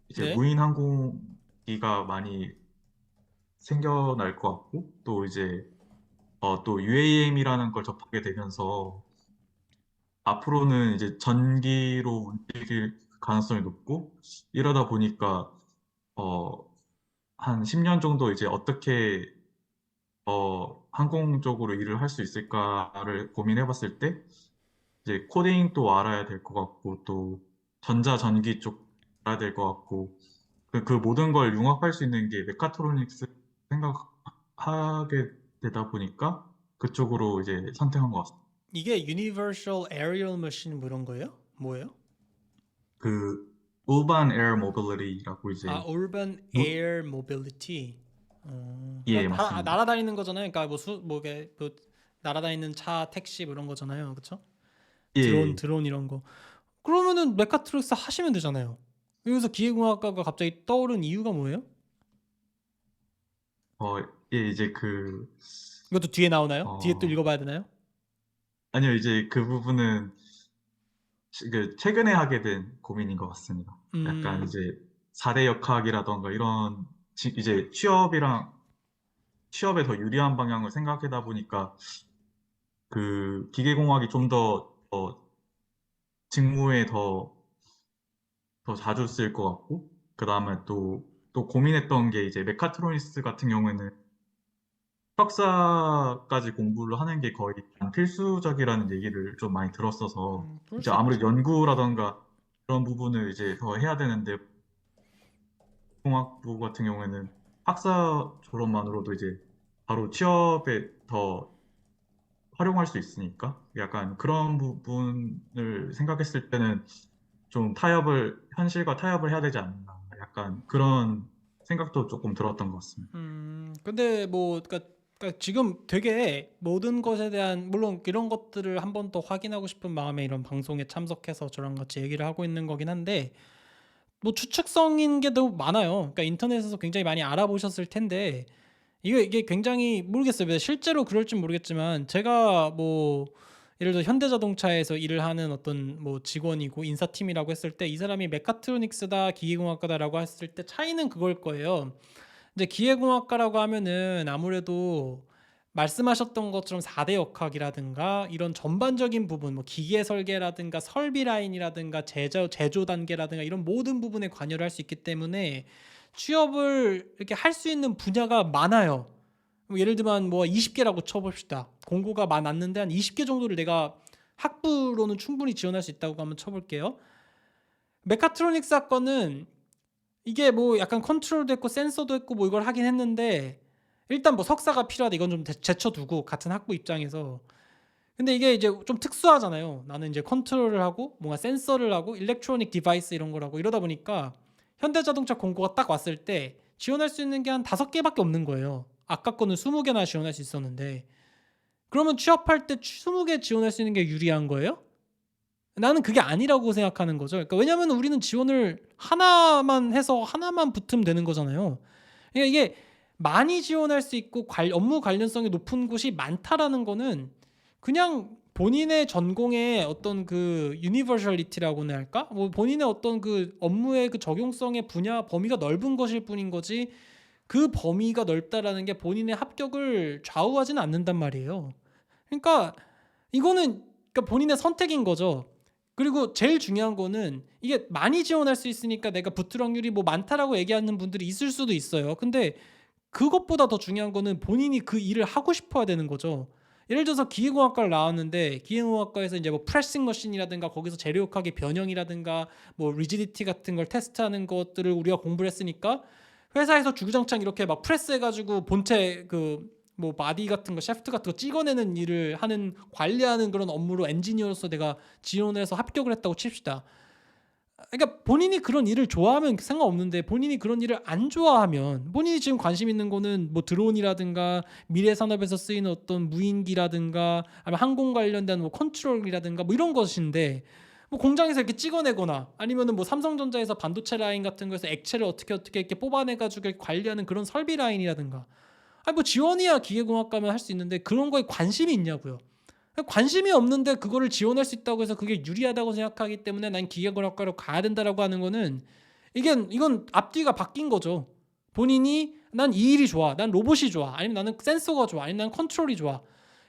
S2: 이제
S1: 네.
S2: 무인 항공기가 많이 생겨날 것 같고 또 이제 또 UAM이라는 걸 접하게 되면서 앞으로는 이제 전기로 움직일 가능성이 높고 이러다 보니까 어, 한 10년 정도 이제 어떻게 항공 쪽으로 일을 할 수 있을까를 고민해 봤을 때 이제 코딩도 알아야 될 것 같고 또 전자전기 쪽 알아야 될 것 같고 그 모든 걸 융합할 수 있는 게 메카트로닉스 생각하게 되다 보니까 그쪽으로 이제 선택한 것 같습니다.
S1: 이게 Universal Aerial Machine 뭐 이런 거예요? 뭐예요?
S2: 그 Urban Air Mobility라고
S1: 아,
S2: 이제
S1: Urban
S2: 무-
S1: Air Mobility.
S2: 예,
S1: 그러니까
S2: 맞습니다.
S1: 날아다니는 거잖아요. 그러니까 뭐 날아다니는 차, 택시 뭐 이런 거잖아요. 그렇죠?
S2: 예,
S1: 드론 이런 거. 그러면은 메카트로닉스 하시면 되잖아요. 여기서 기계공학과가 갑자기 떠오른 이유가 뭐예요?
S2: 어, 예, 이제
S1: 이것도 뒤에 나오나요? 뒤에 또
S2: 어,
S1: 읽어봐야 되나요?
S2: 아니요, 이제 그 부분은 최근에 하게 된 고민인 것 같습니다. 약간
S1: 음,
S2: 이제 4대 역학이라던가 이런 이제 취업에 더 유리한 방향을 생각하다 보니까 그 기계공학이 좀 더 직무에 더 자주 쓰일 것 같고, 그 다음에 또 고민했던 게 이제 메카트로니스 같은 경우에는 석사까지 공부를 하는 게 거의 필수적이라는 얘기를 좀 많이 들었어서,
S1: 그럴
S2: 이제
S1: 수
S2: 아무래도
S1: 있죠.
S2: 연구라던가 그런 부분을 이제 더 해야 되는데, 공학부 같은 경우에는 학사 졸업만으로도 이제 바로 취업에 더 활용할 수 있으니까 약간 그런 부분을 생각했을 때는 좀 현실과 타협을 해야 되지 않나. 약간 그런 생각도 조금 들었던 것 같습니다.
S1: 근데 뭐, 그러니까 지금 되게 모든 것에 대한, 물론 이런 것들을 한 번 더 확인하고 싶은 마음에 이런 방송에 참석해서 저랑 같이 얘기를 하고 있는 거긴 한데, 뭐 추측성인 게 너무 많아요. 그러니까 인터넷에서 굉장히 많이 알아보셨을 텐데, 이게 굉장히 모르겠어요. 실제로 그럴지 모르겠지만, 제가 뭐, 예를 들어 현대자동차에서 일을 하는 어떤 뭐 직원이고 인사팀이라고 했을 때 이 사람이 메카트로닉스다 기계공학과다라고 했을 때 차이는 그걸 거예요. 이제 기계공학과라고 하면은 아무래도 말씀하셨던 것처럼 4대 역학이라든가 이런 전반적인 부분, 뭐 기계 설계라든가 설비 라인이라든가 제조 단계라든가 이런 모든 부분에 관여를 할 수 있기 때문에 취업을 이렇게 할 수 있는 분야가 많아요. 뭐 예를 들면 뭐 20개라고 쳐봅시다. 공고가 많았는데 한 20개 정도를 내가 학부로는 충분히 지원할 수 있다고 한번 쳐볼게요. 메카트로닉스 학과는 이게 뭐 약간 컨트롤도 했고 센서도 했고 뭐 이걸 하긴 했는데 일단 뭐 석사가 필요하다 이건 좀 제쳐두고 같은 학부 입장에서 근데 이게 이제 좀 특수하잖아요. 나는 이제 컨트롤을 하고 뭔가 센서를 하고 일렉트로닉 디바이스 이런 걸 하고 이러다 보니까 현대자동차 공고가 딱 왔을 때 지원할 수 있는 게 한 5개밖에 없는 거예요. 아까 거는 20개나 지원할 수 있었는데 그러면 취업할 때 20개 지원할 수 있는 게 유리한 거예요? 나는 그게 아니라고 생각하는 거죠. 그러니까 왜냐하면 우리는 지원을 하나만 해서 하나만 붙으면 되는 거잖아요. 그러니까 이게 많이 지원할 수 있고 업무 관련성이 높은 곳이 많다라는 거는 그냥 본인의 전공의 어떤 그 유니버셜리티라고나 할까? 뭐 본인의 어떤 그 업무의 그 적용성의 분야 범위가 넓은 것일 뿐인 거지 그 범위가 넓다라는 게 본인의 합격을 좌우하지는 않는단 말이에요. 그러니까 이거는 그러니까 본인의 선택인 거죠. 그리고 제일 중요한 거는 이게 많이 지원할 수 있으니까 내가 붙을 확률이 뭐 많다라고 얘기하는 분들이 있을 수도 있어요. 근데 그것보다 더 중요한 거는 본인이 그 일을 하고 싶어야 되는 거죠. 예를 들어서 기계공학과를 나왔는데 기계공학과에서 이제 뭐 프레싱 머신이라든가 거기서 재료역학의 변형이라든가 뭐 리지디티 같은 걸 테스트하는 것들을 우리가 공부를 했으니까 회사에서 주구장창 이렇게 막 프레스해가지고 본체 그 뭐 바디 같은 거 샤프트 같은 거 찍어내는 일을 하는 관리하는 그런 업무로 엔지니어로서 내가 지원을 해서 합격을 했다고 칩시다. 그러니까 본인이 그런 일을 좋아하면 상관없는데 본인이 그런 일을 안 좋아하면 본인이 지금 관심 있는 거는 뭐 드론이라든가 미래 산업에서 쓰이는 어떤 무인기라든가 아니면 항공 관련된 뭐 컨트롤이라든가 뭐 이런 것인데 뭐 공장에서 이렇게 찍어내거나 아니면은 뭐 삼성전자에서 반도체 라인 같은 거에서 액체를 어떻게 이렇게 뽑아내 가지고 관리하는 그런 설비 라인이라든가 아니 뭐 지원이야 기계공학과면 할 수 있는데 그런 거에 관심이 있냐고요. 관심이 없는데 그거를 지원할 수 있다고 해서 그게 유리하다고 생각하기 때문에 난 기계공학과로 가야 된다라고 하는 거는 이건 앞뒤가 바뀐 거죠. 본인이 난 이 일이 좋아, 난 로봇이 좋아, 아니면 나는 센서가 좋아, 아니면 나는 컨트롤이 좋아.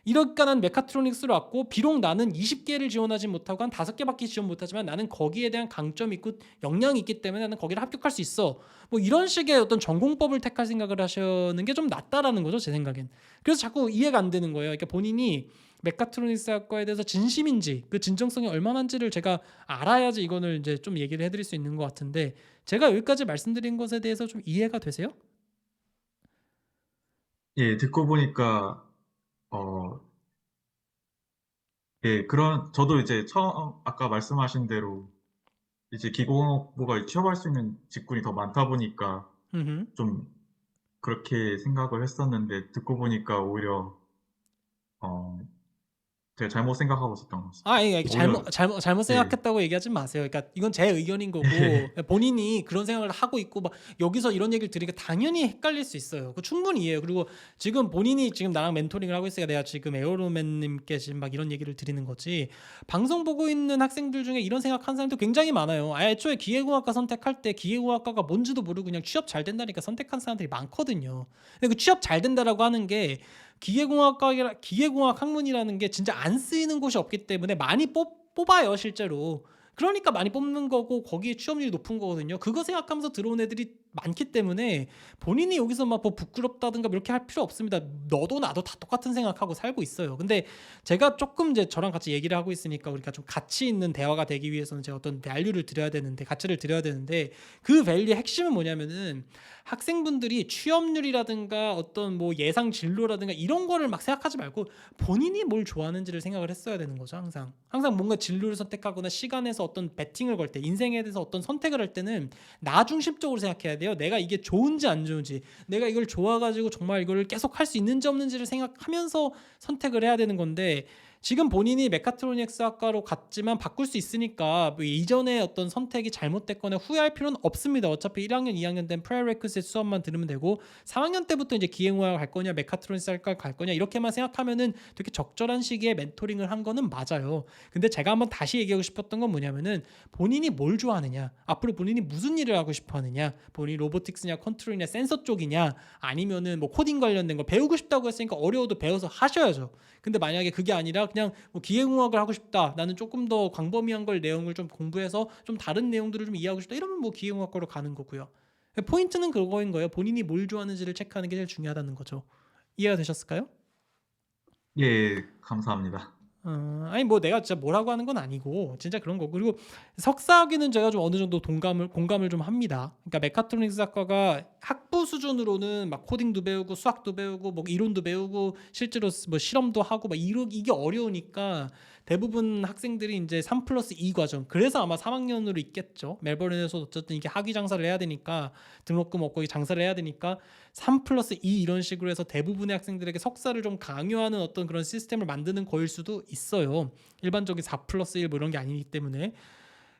S1: 이러니까 난 메카트로닉스로 왔고 비록 나는 20개를 지원하지 못하고 한 5개밖에 지원 못하지만 나는 거기에 대한 강점이 있고 역량이 있기 때문에 나는 거기를 합격할 수 있어. 뭐 이런 식의 어떤 전공법을 택할 생각을 하시는 게 좀 낫다라는 거죠 제 생각엔. 그래서 자꾸 이해가 안 되는 거예요. 그러니까 본인이 메카트로닉스 학과에 대해서 진심인지 그 진정성이 얼마나인지를 제가 알아야지 이거를 이제 좀 얘기를 해드릴 수 있는 것 같은데 제가 여기까지 말씀드린 것에 대해서 좀 이해가 되세요?
S2: 예, 듣고 보니까 어, 예, 저도 이제 아까 말씀하신 대로 이제 기공학부가 취업할 수 있는 직군이 더 많다 보니까
S1: 음.
S2: 좀 그렇게 생각을 했었는데 듣고 보니까 오히려 어, 제가 잘못 생각하고 있었던 것 같습니다.
S1: 이게
S2: 오히려
S1: 잘못
S2: 예,
S1: 생각했다고 얘기하지 마세요. 그러니까 이건 제 의견인 거고 본인이 그런 생각을 하고 있고 막 여기서 이런 얘기를 들으니까 당연히 헷갈릴 수 있어요. 그 충분히 이해해요. 그리고 지금 본인이 지금 나랑 멘토링을 하고 있으니까 내가 지금 에어로맨님께 지금 막 이런 얘기를 드리는 거지. 방송 보고 있는 학생들 중에 이런 생각하는 사람도 굉장히 많아요. 애초에 기계공학과 선택할 때 기계공학과가 뭔지도 모르고 그냥 취업 잘 된다니까 선택한 사람들이 많거든요. 근데 그 취업 잘 된다라고 하는 게 기계공학 학문이라는 게 진짜 안 쓰이는 곳이 없기 때문에 많이 뽑아요 실제로. 그러니까 많이 뽑는 거고 거기에 취업률이 높은 거거든요. 그거 생각하면서 들어온 애들이 많기 때문에 본인이 여기서 막 뭐 부끄럽다든가 뭐 이렇게 할 필요 없습니다. 너도 나도 다 똑같은 생각하고 살고 있어요. 근데 제가 조금 이제 저랑 같이 얘기를 하고 있으니까 우리가 좀 가치 있는 대화가 되기 위해서는 제가 어떤 밸류를 드려야 되는데 가치를 드려야 되는데 그 밸류의 핵심은 뭐냐면은 학생분들이 취업률이라든가 어떤 뭐 예상 진로라든가 이런 거를 막 생각하지 말고 본인이 뭘 좋아하는지를 생각을 했어야 되는 거죠. 항상 뭔가 진로를 선택하거나 시간에서 어떤 배팅을 걸 때 인생에 대해서 어떤 선택을 할 때는 나 중심적으로 생각해야 돼요. 내가 이게 좋은지 안 좋은지, 내가 이걸 좋아가지고 정말 이걸 계속 할 수 있는지 없는지를 생각하면서 선택을 해야 되는 건데 지금 본인이 메카트로닉스 학과로 갔지만 바꿀 수 있으니까 뭐 이전에 어떤 선택이 잘못됐거나 후회할 필요는 없습니다. 어차피 1학년, 2학년 땐 프레레퀴시트 수업만 들으면 되고 3학년 때부터 이제 기계공학 갈 거냐 메카트로닉스 학과 갈 거냐 이렇게만 생각하면은 되게 적절한 시기에 멘토링을 한 거는 맞아요. 근데 제가 한번 다시 얘기하고 싶었던 건 뭐냐면은 본인이 뭘 좋아하느냐, 앞으로 본인이 무슨 일을 하고 싶어 하느냐, 본인이 로보틱스냐 컨트롤이냐 센서 쪽이냐, 아니면은 뭐 코딩 관련된 거 배우고 싶다고 했으니까 어려워도 배워서 하셔야죠. 근데 만약에 그게 아니라 그냥 뭐 기계공학을 하고 싶다, 나는 조금 더 광범위한 걸 내용을 좀 공부해서 좀 다른 내용들을 좀 이해하고 싶다, 이러면 뭐 기계공학과로 가는 거고요. 포인트는 그거인 거예요. 본인이 뭘 좋아하는지를 체크하는 게 제일 중요하다는 거죠. 이해가 되셨을까요?
S2: 예, 감사합니다.
S1: 아니 뭐 내가 진짜 뭐라고 하는 건 아니고 진짜 그런 거. 그리고 석사학위는 제가 좀 어느 정도 공감을 좀 합니다. 그러니까 메카트로닉스 학과가 학부 수준으로는 막 코딩도 배우고 수학도 배우고 뭐 이론도 배우고 실제로 뭐 실험도 하고 막 이게 어려우니까 대부분 학생들이 이제 3+2 과정. 그래서 아마 3학년으로 있겠죠. 멜버른에서 어쨌든 이게 학위 장사를 해야 되니까 등록금 얻고 장사를 해야 되니까 3+2 이런 식으로 해서 대부분의 학생들에게 석사를 좀 강요하는 어떤 그런 시스템을 만드는 거일 수도 있어요. 일반적인 4+1 뭐 이런 게 아니기 때문에.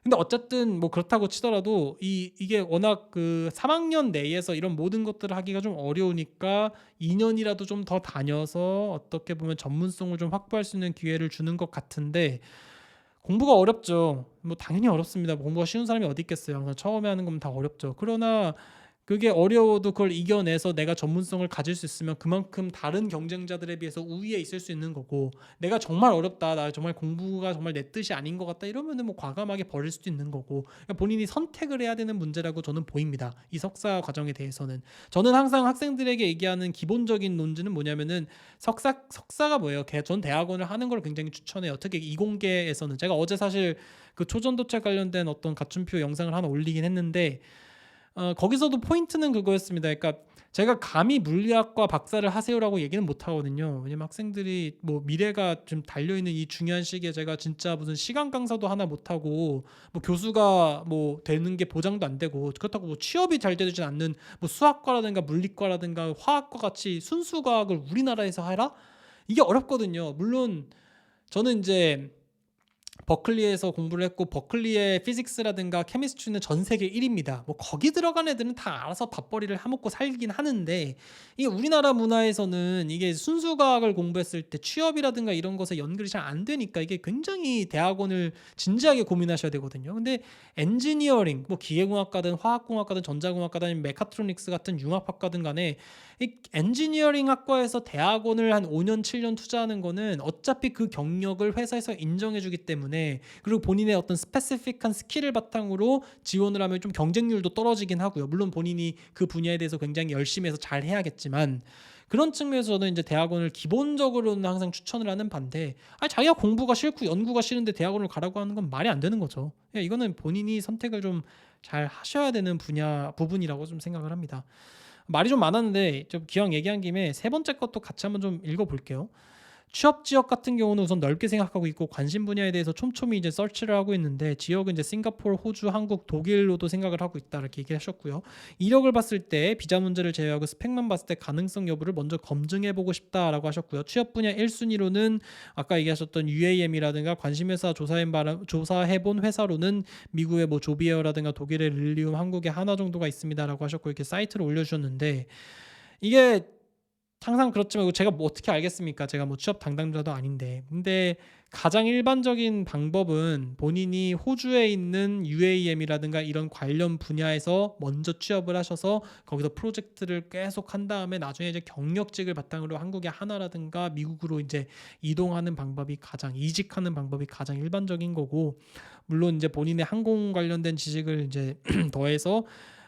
S1: 근데 어쨌든 뭐 그렇다고 치더라도 이게 워낙 그 3학년 내에서 이런 모든 것들을 하기가 좀 어려우니까 2년이라도 좀 더 다녀서 어떻게 보면 전문성을 좀 확보할 수 있는 기회를 주는 것 같은데, 공부가 어렵죠. 뭐 당연히 어렵습니다. 공부가 쉬운 사람이 어디 있겠어요. 항상 처음에 하는 건 다 어렵죠. 그러나 그게 어려워도 그걸 이겨내서 내가 전문성을 가질 수 있으면 그만큼 다른 경쟁자들에 비해서 우위에 있을 수 있는 거고, 내가 정말 어렵다, 나 정말 공부가 정말 내 뜻이 아닌 것 같다 이러면은 뭐 과감하게 버릴 수도 있는 거고, 그러니까 본인이 선택을 해야 되는 문제라고 저는 보입니다. 이 석사 과정에 대해서는 저는 항상 학생들에게 얘기하는 기본적인 논지는 뭐냐면은 석사가 뭐예요? 전 대학원을 하는 걸 굉장히 추천해요. 특히 이공계에서는. 제가 어제 사실 그 초전도체 관련된 어떤 갖춤표 영상을 하나 올리긴 했는데, 거기서도 포인트는 그거였습니다. 그러니까 제가 감히 물리학과 박사를 하세요라고 얘기는 못 하거든요. 왜냐면 학생들이 뭐 미래가 좀 달려 있는 이 중요한 시기에 제가 진짜 무슨 시간 강사도 하나 못 하고 뭐 교수가 뭐 되는 게 보장도 안 되고, 그렇다고 뭐 취업이 잘 되지 않는 뭐 수학과라든가 물리과라든가 화학과 같이 순수 과학을 우리나라에서 하라? 이게 어렵거든요. 물론 저는 이제 버클리에서 공부를 했고 버클리의 피직스라든가 케미스트리는 전 세계 1위입니다. 뭐 거기 들어간 애들은 다 알아서 밥벌이를 해먹고 살긴 하는데, 이게 우리나라 문화에서는 이게 순수과학을 공부했을 때 취업이라든가 이런 것에 연결이 잘 안 되니까 이게 굉장히 대학원을 진지하게 고민하셔야 되거든요. 근데 엔지니어링, 뭐 기계공학과든 화학공학과든 전자공학과든 아니면 메카트로닉스 같은 융합학과든 간에 이 엔지니어링 학과에서 대학원을 한 5년 7년 투자하는 거는 어차피 그 경력을 회사에서 인정해주기 때문에, 그리고 본인의 어떤 스페시픽한 스킬을 바탕으로 지원을 하면 좀 경쟁률도 떨어지긴 하고요. 물론 본인이 그 분야에 대해서 굉장히 열심히 해서 잘 해야겠지만, 그런 측면에서 저는 이제 대학원을 기본적으로는 항상 추천을 하는 반대, 자기가 공부가 싫고 연구가 싫은데 대학원을 가라고 하는 건 말이 안 되는 거죠. 이거는 본인이 선택을 좀 잘 하셔야 되는 부분이라고 좀 생각을 합니다. 말이 좀 많았는데 좀 기왕 얘기한 김에 세 번째 것도 같이 한번 좀 읽어볼게요. 취업 지역 같은 경우는 우선 넓게 생각하고 있고 관심 분야에 대해서 촘촘히 이제 서치를 하고 있는데, 지역은 이제 싱가포르, 호주, 한국, 독일로도 생각을 하고 있다 이렇게 얘기하셨고요. 이력을 봤을 때 비자 문제를 제외하고 스펙만 봤을 때 가능성 여부를 먼저 검증해 보고 싶다라고 하셨고요. 취업 분야 1순위로는 아까 얘기하셨던 UAM이라든가 관심 회사 조사해 본 회사로는 미국의 뭐 조비에어라든가 독일의 릴리움, 한국의 하나 정도가 있습니다라고 하셨고, 이렇게 사이트를 올려주셨는데, 이게 항상 그렇지만 이거 제가 뭐 어떻게 알겠습니까? 제가 뭐 취업 담당자도 아닌데. 근데 가장 일반적인 방법은 본인이 호주에 있는 UAM이라든가 이런 관련 분야에서 먼저 취업을 하셔서 거기서 프로젝트를 계속 한 다음에 나중에 이제 경력직을 바탕으로 한국의 하나라든가 미국으로 이제 이동하는 방법이 이직하는 방법이 가장 일반적인 거고, 물론 이제 본인의 항공 관련된 지식을 이제 더해서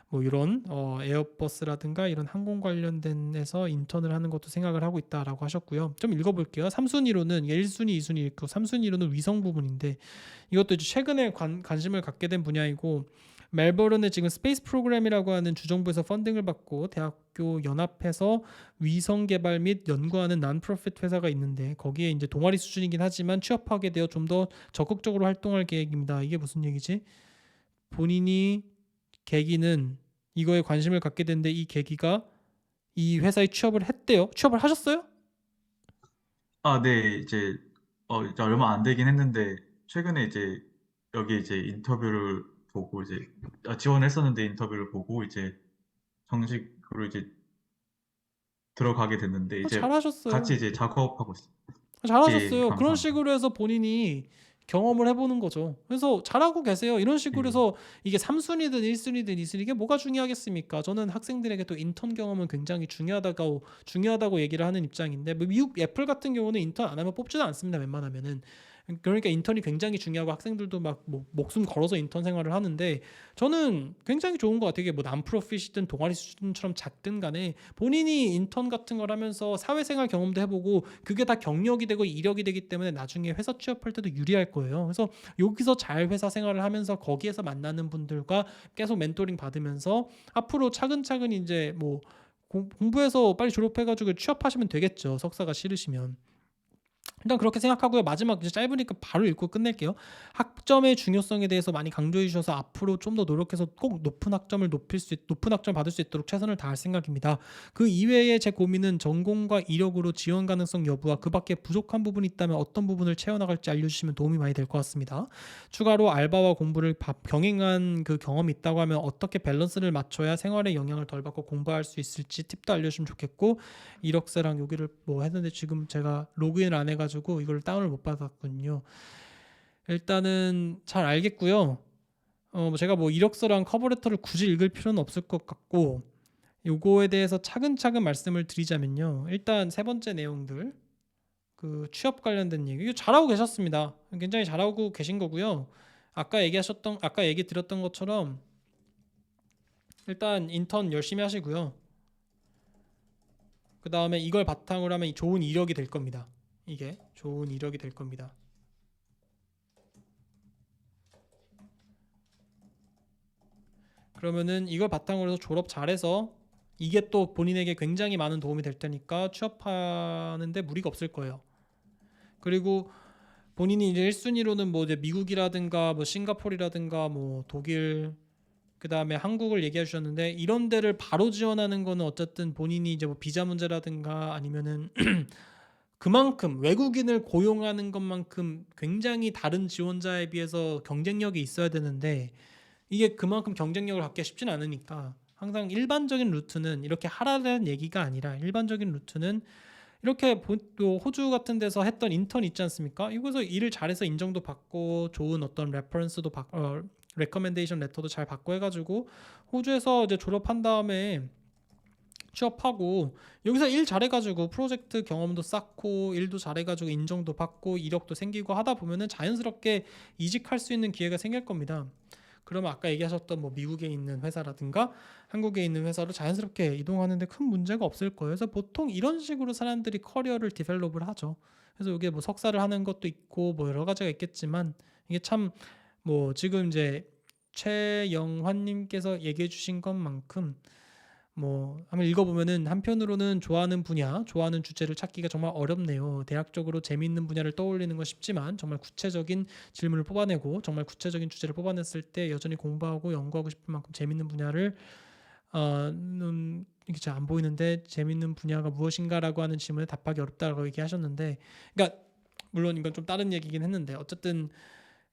S1: 뭐 이런 에어버스라든가 이런 항공 관련된 데서 인턴을 하는 것도 생각을 하고 있다라고 하셨고요. 좀 읽어볼게요. 3순위로는 1순위, 2순위 있고 3순위로는 위성 부분인데, 이것도 이제 최근에 관심을 갖게 된 분야이고, 멜버른에 지금 스페이스 프로그램이라고 하는 주정부에서 펀딩을 받고 대학교 연합해서 위성 개발 및 연구하는 난프로핏 회사가 있는데, 거기에 이제 동아리 수준이긴 하지만 취업하게 되어 좀 더 적극적으로 활동할 계획입니다. 이게 무슨 얘기지? 본인이 계기는 이거에 관심을 갖게 됐는데 이 계기가 이 회사에 취업을 했대요. 취업을 하셨어요?
S2: 아, 네, 이제 이제 얼마 안 되긴 했는데 최근에 이제 여기 이제 인터뷰를 보고 이제 지원했었는데 인터뷰를 보고 이제 정식으로 이제 들어가게 됐는데 이제 같이
S1: 잘하셨어요.
S2: 이제 작업하고 있어요. 예,
S1: 잘하셨어요. 그런
S2: 감사합니다.
S1: 식으로 해서 본인이 경험을 해보는 거죠. 그래서 잘하고 계세요. 이런 식으로
S2: 예,
S1: 해서 이게 3순위든 1순위든 2순위 이게 뭐가 중요하겠습니까? 저는 학생들에게 또 인턴 경험은 굉장히 중요하다고 얘기를 하는 입장인데 뭐 미국 애플 같은 경우는 인턴 안 하면 뽑지도 않습니다. 웬만하면은. 그러니까 인턴이 굉장히 중요하고 학생들도 막 뭐 목숨 걸어서 인턴 생활을 하는데 저는 굉장히 좋은 것 같아요. 이게 뭐 남프로핏이든 동아리 수준처럼 작든 간에 본인이 인턴 같은 걸 하면서 사회생활 경험도 해보고 그게 다 경력이 되고 이력이 되기 때문에 나중에 회사 취업할 때도 유리할 거예요. 그래서 여기서 잘 회사 생활을 하면서 거기에서 만나는 분들과 계속 멘토링 받으면서 앞으로 차근차근 이제 뭐 공부해서 빨리 졸업해가지고 취업하시면 되겠죠. 석사가 싫으시면. 일단 그렇게 생각하고요. 마지막 이제 짧으니까 바로 읽고 끝낼게요. 학점의 중요성에 대해서 많이 강조해 주셔서 앞으로 좀 더 노력해서 꼭 높은 학점 받을 수 있도록 최선을 다할 생각입니다. 그 이외에 제 고민은 전공과 이력으로 지원 가능성 여부와 그 밖에 부족한 부분이 있다면 어떤 부분을 채워나갈지 알려주시면 도움이 많이 될 것 같습니다. 추가로 알바와 공부를 병행한 그 경험이 있다고 하면 어떻게 밸런스를 맞춰야 생활에 영향을 덜 받고 공부할 수 있을지 팁도 알려주시면 좋겠고 이력서랑 여기를 뭐 했는데 지금 제가 로그인을 안 해가지고 이걸 다운을 못 받았군요. 일단은 잘 알겠고요. 제가 뭐 이력서랑 커버레터를 굳이 읽을 필요는 없을 것 같고 요거에 대해서 차근차근 말씀을 드리자면요. 일단 세 번째 내용들 그 취업 관련된 얘기 이거 잘하고 계셨습니다. 굉장히 잘하고 계신 거고요. 아까 얘기 드렸던 것처럼 일단 인턴 열심히 하시고요. 그 다음에 이걸 바탕으로 하면 좋은 이력이 될 겁니다. 이게 좋은 이력이 될 겁니다. 그러면은 이걸 바탕으로 해서 졸업 잘해서 이게 또 본인에게 굉장히 많은 도움이 될 테니까 취업하는데 무리가 없을 거예요. 그리고 본인이 이제 1순위로는 뭐 이제 미국이라든가 뭐 싱가포르라든가 뭐 독일 그다음에 한국을 얘기해 주셨는데 이런 데를 바로 지원하는 거는 어쨌든 본인이 이제 뭐 비자 문제라든가 아니면은 그만큼 외국인을 고용하는 것만큼 굉장히 다른 지원자에 비해서 경쟁력이 있어야 되는데 이게 그만큼 경쟁력을 갖기가 쉽진 않으니까 항상 일반적인 루트는 이렇게 하라는 얘기가 아니라 일반적인 루트는 이렇게 또 호주 같은 데서 했던 인턴 있지 않습니까? 이거서 일을 잘해서 인정도 받고 좋은 어떤 레퍼런스도 받고 레커멘데이션 레터도 잘 받고 해가지고 호주에서 이제 졸업한 다음에 취업하고 여기서 일 잘해가지고 프로젝트 경험도 쌓고 일도 잘해가지고 인정도 받고 이력도 생기고 하다 보면은 자연스럽게 이직할 수 있는 기회가 생길 겁니다. 그러면 아까 얘기하셨던 뭐 미국에 있는 회사라든가 한국에 있는 회사로 자연스럽게 이동하는데 큰 문제가 없을 거예요. 그래서 보통 이런 식으로 사람들이 커리어를 디벨롭을 하죠. 그래서 이게 뭐 석사를 하는 것도 있고 뭐 여러 가지가 있겠지만 이게 참 뭐 지금 이제 최영환님께서 얘기해 주신 것만큼 뭐 한번 읽어보면은 한편으로는 좋아하는 분야, 좋아하는 주제를 찾기가 정말 어렵네요. 대학적으로 재미있는 분야를 떠올리는 건 쉽지만 정말 구체적인 질문을 뽑아내고 정말 구체적인 주제를 뽑아냈을 때 여전히 공부하고 연구하고 싶은 만큼 재미있는 분야를 이게 잘 안 보이는데 재미있는 분야가 무엇인가라고 하는 질문에 답하기 어렵다고 얘기하셨는데, 그러니까 물론 이건 좀 다른 얘기긴 했는데 어쨌든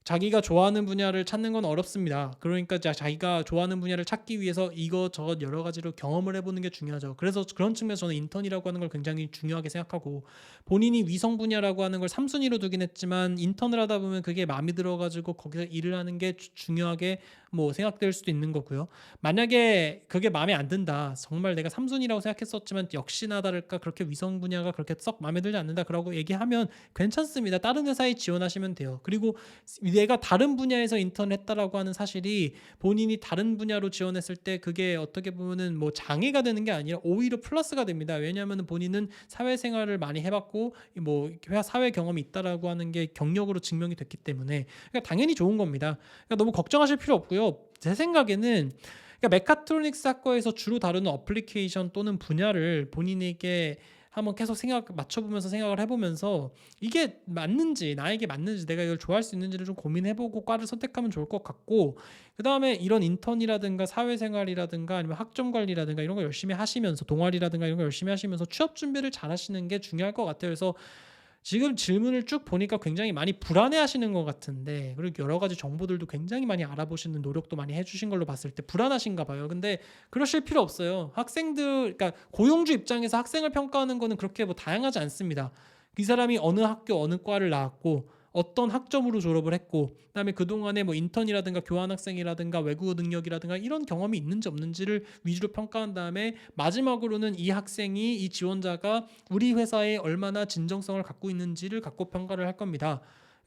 S1: 자기가 좋아하는 분야를 찾는 건 어렵습니다. 그러니까 자기가 좋아하는 분야를 찾기 위해서 이것저것 여러 가지로 경험을 해보는 게 중요하죠. 그래서 그런 측면에서 저는 인턴이라고 하는 걸 굉장히 중요하게 생각하고 본인이 위성 분야라고 하는 걸 3순위로 두긴 했지만 인턴을 하다 보면 그게 마음에 들어가지고 거기서 일을 하는 게 중요하게 뭐 생각될 수도 있는 거고요. 만약에 그게 마음에 안 든다. 정말 내가 3순위라고 생각했었지만 역시나 다를까 그렇게 위성 분야가 그렇게 썩 마음에 들지 않는다. 그러고 얘기하면 괜찮습니다. 다른 회사에 지원하시면 돼요. 그리고 내가 다른 분야에서 인턴을 했다라고 하는 사실이 본인이 다른 분야로 지원했을 때 그게 어떻게 보면은 뭐 장애가 되는 게 아니라 오히려 플러스가 됩니다. 왜냐하면 본인은 사회생활을 많이 해봤고 뭐 사회 경험이 있다라고 하는 게 경력으로 증명이 됐기 때문에 그러니까 당연히 좋은 겁니다. 그러니까 너무 걱정하실 필요 없고요. 제 생각에는 그러니까 메카트로닉스 학과에서 주로 다루는 어플리케이션 또는 분야를 본인에게 한번 계속 맞춰보면서 생각을 해보면서 이게 맞는지 나에게 맞는지 내가 이걸 좋아할 수 있는지를 좀 고민해보고 과를 선택하면 좋을 것 같고 그 다음에 이런 인턴이라든가 사회생활이라든가 아니면 학점 관리라든가 이런 거 열심히 하시면서 동아리라든가 이런 거 열심히 하시면서 취업 준비를 잘 하시는 게 중요할 것 같아요. 그래서 지금 질문을 쭉 보니까 굉장히 많이 불안해하시는 것 같은데, 그리고 여러 가지 정보들도 굉장히 많이 알아보시는 노력도 많이 해주신 걸로 봤을 때 불안하신가 봐요. 근데 그러실 필요 없어요. 학생들, 그러니까 고용주 입장에서 학생을 평가하는 거는 그렇게 뭐 다양하지 않습니다. 이 사람이 어느 학교 어느 과를 나왔고 어떤 학점으로 졸업을 했고, 그다음에 그동안에 뭐 인턴이라든가 교환학생이라든가 외국어 능력이라든가 이런 경험이 있는지 없는지를 위주로 평가한 다음에, 마지막으로는 이 학생이, 이 지원자가 우리 회사에 얼마나 진정성을 갖고 있는지를 갖고 평가를 할 겁니다.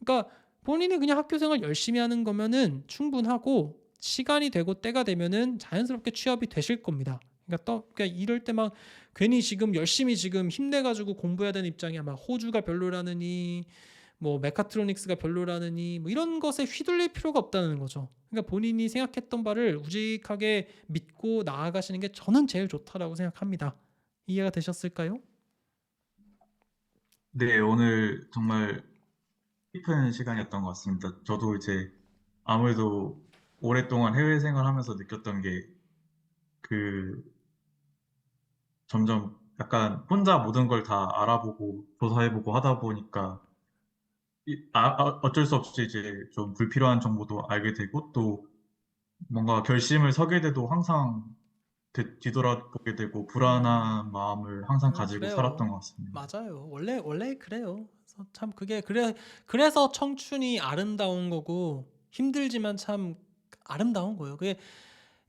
S1: 그러니까 본인이 그냥 학교 생활 열심히 하는 거면은 충분하고, 시간이 되고 때가 되면은 자연스럽게 취업이 되실 겁니다. 그러니까 이럴 때 막 괜히 지금 열심히 지금 힘내가지고 공부해야 되는 입장이야. 막 호주가 별로라느니 뭐 메카트로닉스가 별로라느니 뭐 이런 것에 휘둘릴 필요가 없다는 거죠. 그러니까 본인이 생각했던 바를 우직하게 믿고 나아가시는 게 저는 제일 좋다라고 생각합니다. 이해가 되셨을까요?
S2: 네, 오늘 정말 깊은 시간이었던 것 같습니다. 저도 이제 아무래도 오랫동안 해외 생활하면서 느꼈던 게 그 점점 약간 혼자 모든 걸 다 알아보고 조사해보고 하다 보니까 어쩔 수 없이 이제 좀 불필요한 정보도 알게 되고 또 뭔가 결심을 서게 돼도 항상 뒤돌아보게 되고
S1: 음,
S2: 불안한 마음을 항상 가지고 살았던
S1: 그래요.
S2: 것 같습니다.
S1: 맞아요. 원래 그래요. 그래서 참 그게 그래서 청춘이 아름다운 거고 힘들지만 참 아름다운 거예요. 그게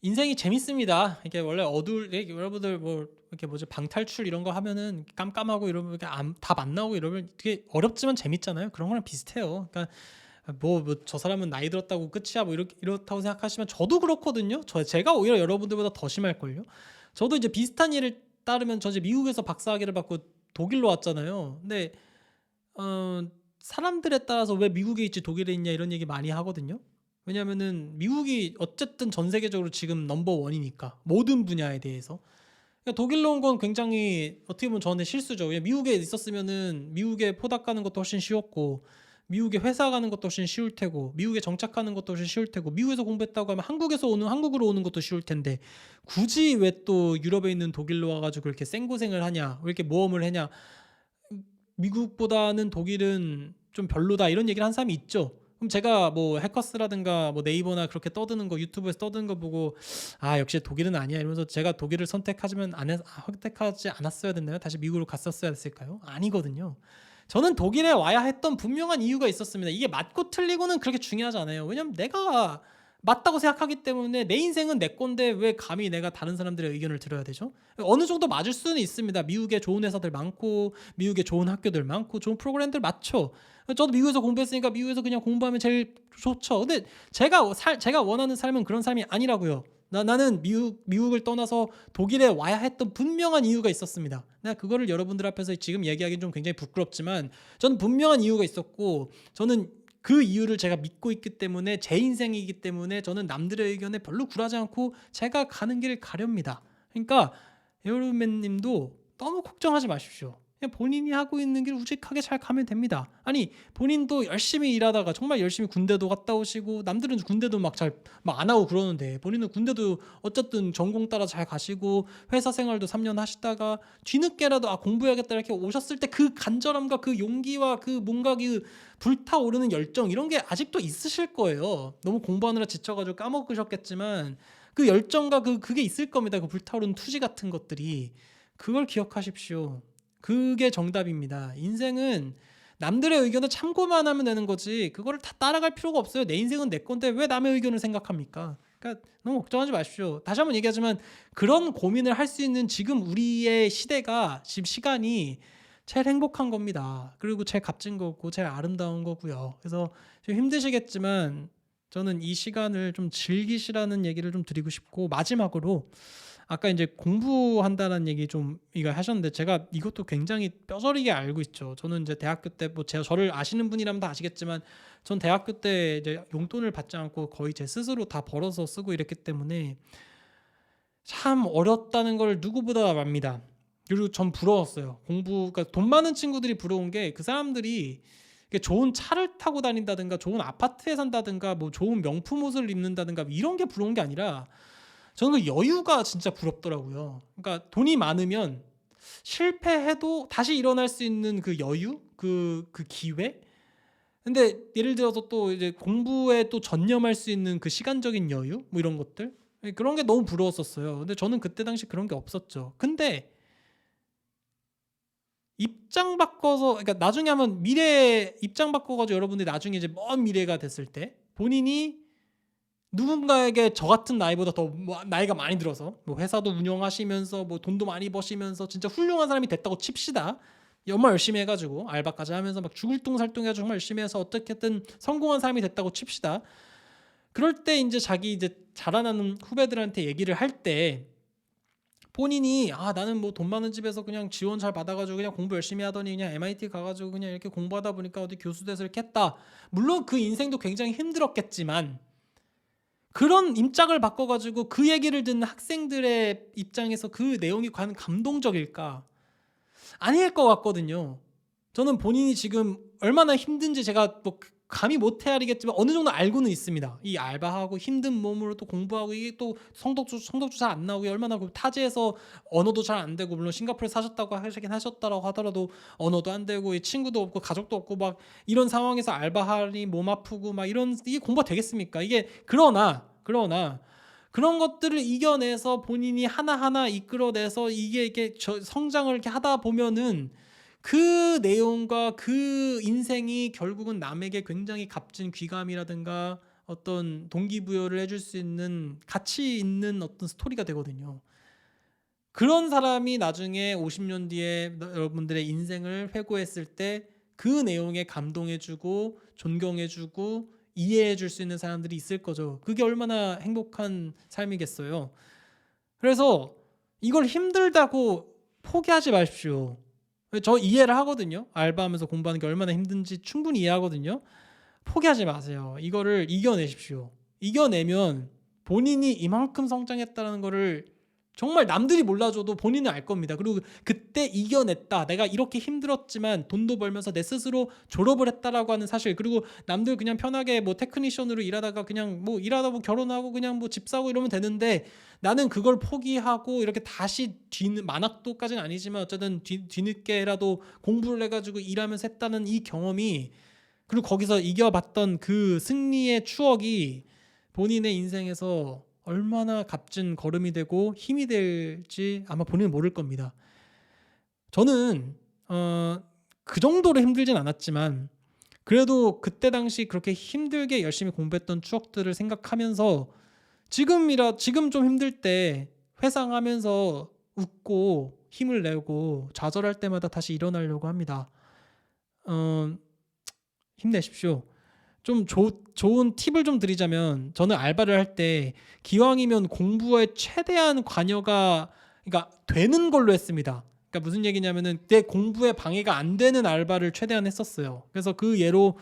S1: 인생이 재밌습니다. 이게 원래 여러분들 뭐 이렇게 뭐지 방탈출 이런 거 하면은 깜깜하고 이러면 이렇게 답 안 나오고 이러면 되게 어렵지만 재밌잖아요. 그런 거랑 비슷해요. 그러니까 뭐 저 사람은 나이 들었다고 끝이야 뭐 이렇다고 생각하시면 저도 그렇거든요. 제가 오히려 여러분들보다 더 심할 걸요. 저도 이제 비슷한 일을 따르면 저 이제 미국에서 박사학위를 받고 독일로 왔잖아요. 근데 어, 사람들에 따라서 왜 미국에 있지 독일에 있냐 이런 얘기 많이 하거든요. 왜냐면은 미국이 어쨌든 전 세계적으로 지금 넘버 원이니까 모든 분야에 대해서. 그러니까 독일로 온 건 굉장히 어떻게 보면 저한테 실수죠. 왜냐면 미국에 있었으면은 미국에 포닥 가는 것도 훨씬 쉬웠고, 미국에 회사 가는 것도 훨씬 쉬울 테고, 미국에 정착하는 것도 훨씬 쉬울 테고, 미국에서 공부했다고 하면 한국으로 오는 것도 쉬울 텐데, 굳이 왜 또 유럽에 있는 독일로 와가지고 이렇게 생고생을 하냐, 왜 이렇게 모험을 하냐, 미국보다는 독일은 좀 별로다 이런 얘기를 한 사람이 있죠. 그럼 제가 뭐 해커스라든가 뭐 네이버나 그렇게 떠드는 거 유튜브에서 떠드는 거 보고 역시 독일은 아니야 이러면서 제가 독일을 선택하지 않았어야 됐나요? 다시 미국으로 갔었어야 됐을까요? 아니거든요. 저는 독일에 와야 했던 분명한 이유가 있었습니다. 이게 맞고 틀리고는 그렇게 중요하지 않아요. 왜냐면 내가 맞다고 생각하기 때문에 내 인생은 내 건데 왜 감히 내가 다른 사람들의 의견을 들어야 되죠? 어느 정도 맞을 수는 있습니다. 미국에 좋은 회사들 많고 미국에 좋은 학교들 많고 좋은 프로그램들 많죠. 저도 미국에서 공부했으니까 미국에서 그냥 공부하면 제일 좋죠. 근데 제가 원하는 삶은 그런 삶이 아니라고요. 나는 미국을 떠나서 독일에 와야 했던 분명한 이유가 있었습니다. 내가 그거를 여러분들 앞에서 지금 얘기하기는 좀 굉장히 부끄럽지만 저는 분명한 이유가 있었고, 저는 그 이유를 제가 믿고 있기 때문에, 제 인생이기 때문에 저는 남들의 의견에 별로 굴하지 않고 제가 가는 길을 가렵니다. 그러니까 여러분님도 너무 걱정하지 마십시오. 그냥 본인이 하고 있는 길 우직하게 잘 가면 됩니다. 아니 본인도 열심히 일하다가 정말 열심히 군대도 갔다 오시고, 남들은 군대도 막 잘 막 안 하고 그러는데 본인은 군대도 어쨌든 전공 따라 잘 가시고 회사 생활도 3년 하시다가 뒤늦게라도 공부해야겠다 이렇게 오셨을 때 그 간절함과 그 용기와 그 뭔가 그 불타오르는 열정 이런 게 아직도 있으실 거예요. 너무 공부하느라 지쳐가지고 까먹으셨겠지만 그 열정과 그게 있을 겁니다. 그 불타오르는 투지 같은 것들이. 그걸 기억하십시오. 그게 정답입니다. 인생은 남들의 의견을 참고만 하면 되는 거지 그거를 다 따라갈 필요가 없어요. 내 인생은 내 건데 왜 남의 의견을 생각합니까? 그러니까 너무 걱정하지 마십시오. 다시 한번 얘기하지만 그런 고민을 할 수 있는 지금 우리의 시대가, 지금 시간이 제일 행복한 겁니다. 그리고 제일 값진 거고 제일 아름다운 거고요. 그래서 좀 힘드시겠지만 저는 이 시간을 좀 즐기시라는 얘기를 좀 드리고 싶고, 마지막으로 아까 이제 공부한다는 얘기 좀 이거 하셨는데 제가 이것도 굉장히 뼈저리게 알고 있죠. 저는 이제 대학교 때 뭐 제가 저를 아시는 분이라면 다 아시겠지만 전 대학교 때 이제 용돈을 받지 않고 거의 제 스스로 다 벌어서 쓰고 이랬기 때문에 참 어렵다는 걸 누구보다 압니다. 그리고 전 부러웠어요. 그러니까 돈 많은 친구들이 부러운 게 그 사람들이 좋은 차를 타고 다닌다든가 좋은 아파트에 산다든가 뭐 좋은 명품 옷을 입는다든가 이런 게 부러운 게 아니라 저는 그 여유가 진짜 부럽더라고요. 그러니까 돈이 많으면 실패해도 다시 일어날 수 있는 그 여유, 그 기회. 근데 예를 들어서 또 이제 공부에 또 전념할 수 있는 그 시간적인 여유, 뭐 이런 것들, 그런 게 너무 부러웠었어요. 근데 저는 그때 당시 그런 게 없었죠. 근데 입장 바꿔서, 그러니까 나중에 한번 미래 입장 바꿔가지고 여러분들이 나중에 이제 먼 미래가 됐을 때 본인이 누군가에게 저 같은 나이보다 더 나이가 많이 들어서 뭐 회사도 운영하시면서 뭐 돈도 많이 버시면서 진짜 훌륭한 사람이 됐다고 칩시다. 정말 열심히 해가지고 알바까지 하면서 막 죽을 똥살똥 해가지고 정말 열심히 해서 어떻게든 성공한 사람이 됐다고 칩시다. 그럴 때 이제 자기 이제 자라나는 후배들한테 얘기를 할 때 본인이 나는 뭐 돈 많은 집에서 그냥 지원 잘 받아가지고 그냥 공부 열심히 하더니 그냥 MIT 가가지고 그냥 이렇게 공부하다 보니까 어디 교수 돼서 이렇게 했다. 물론 그 인생도 굉장히 힘들었겠지만 그런 입장을 바꿔가지고 그 얘기를 듣는 학생들의 입장에서 그 내용이 과연 감동적일까? 아닐 것 같거든요. 저는 본인이 지금 얼마나 힘든지 제가 뭐 감히 못 헤아리겠지만 어느 정도 알고는 있습니다. 이 알바하고 힘든 몸으로 또 공부하고 이게 또 성적도 잘 안 나오고 얼마나 타지에서 언어도 잘 안 되고 물론 싱가포르에 사셨다고 하셨다고 하더라도 언어도 안 되고 친구도 없고 가족도 없고 막 이런 상황에서 알바하니 몸 아프고 막 이런 이게 공부가 되겠습니까? 이게 그러나 그런 것들을 이겨내서 본인이 하나하나 이끌어내서 이게 성장을 이렇게 하다 보면은 그 내용과 그 인생이 결국은 남에게 굉장히 값진 귀감이라든가 어떤 동기부여를 해줄 수 있는 가치 있는 어떤 스토리가 되거든요. 그런 사람이 나중에 50년 뒤에 여러분들의 인생을 회고했을 때 그 내용에 감동해주고 존경해주고 이해해줄 수 있는 사람들이 있을 거죠. 그게 얼마나 행복한 삶이겠어요. 그래서 이걸 힘들다고 포기하지 마십시오. 저 이해를 하거든요. 알바하면서 공부하는 게 얼마나 힘든지 충분히 이해하거든요. 포기하지 마세요. 이거를 이겨내십시오. 이겨내면 본인이 이만큼 성장했다는 거를 정말 남들이 몰라줘도 본인은 알 겁니다. 그리고 그때 이겨냈다. 내가 이렇게 힘들었지만 돈도 벌면서 내 스스로 졸업을 했다라고 하는 사실. 그리고 남들 그냥 편하게 뭐 테크니션으로 일하다가 그냥 뭐 일하다 뭐 결혼하고 그냥 뭐 집 사고 이러면 되는데 나는 그걸 포기하고 이렇게 다시 만학도까지는 아니지만 어쨌든 뒤늦게라도 공부를 해가지고 일하면서 했다는 이 경험이 그리고 거기서 이겨봤던 그 승리의 추억이 본인의 인생에서 얼마나 값진 걸음이 되고 힘이 될지 아마 본인은 모를 겁니다. 저는 그 정도로 힘들진 않았지만 그래도 그때 당시 그렇게 힘들게 열심히 공부했던 추억들을 생각하면서 지금 좀 힘들 때 회상하면서 웃고 힘을 내고 좌절할 때마다 다시 일어나려고 합니다. 힘내십시오. 좀 좋은 팁을 좀 드리자면 저는 알바를 할 때 기왕이면 공부에 최대한 관여가 그러니까 되는 걸로 했습니다. 그러니까 무슨 얘기냐면은 내 공부에 방해가 안 되는 알바를 최대한 했었어요. 그래서 그 예로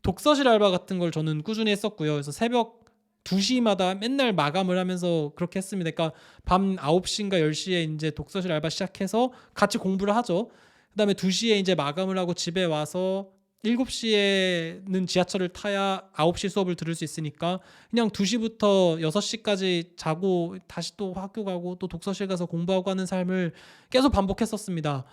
S1: 독서실 알바 같은 걸 저는 꾸준히 했었고요. 그래서 새벽 2시마다 맨날 마감을 하면서 그렇게 했습니다. 그러니까 밤 9시인가 10시에 이제 독서실 알바 시작해서 같이 공부를 하죠. 그다음에 2시에 이제 마감을 하고 집에 와서 7시에는 지하철을 타야 9시 수업을 들을 수 있으니까 그냥 2시부터 6시까지 자고 다시 또 학교 가고 또 독서실 가서 공부하고 하는 삶을 계속 반복했었습니다.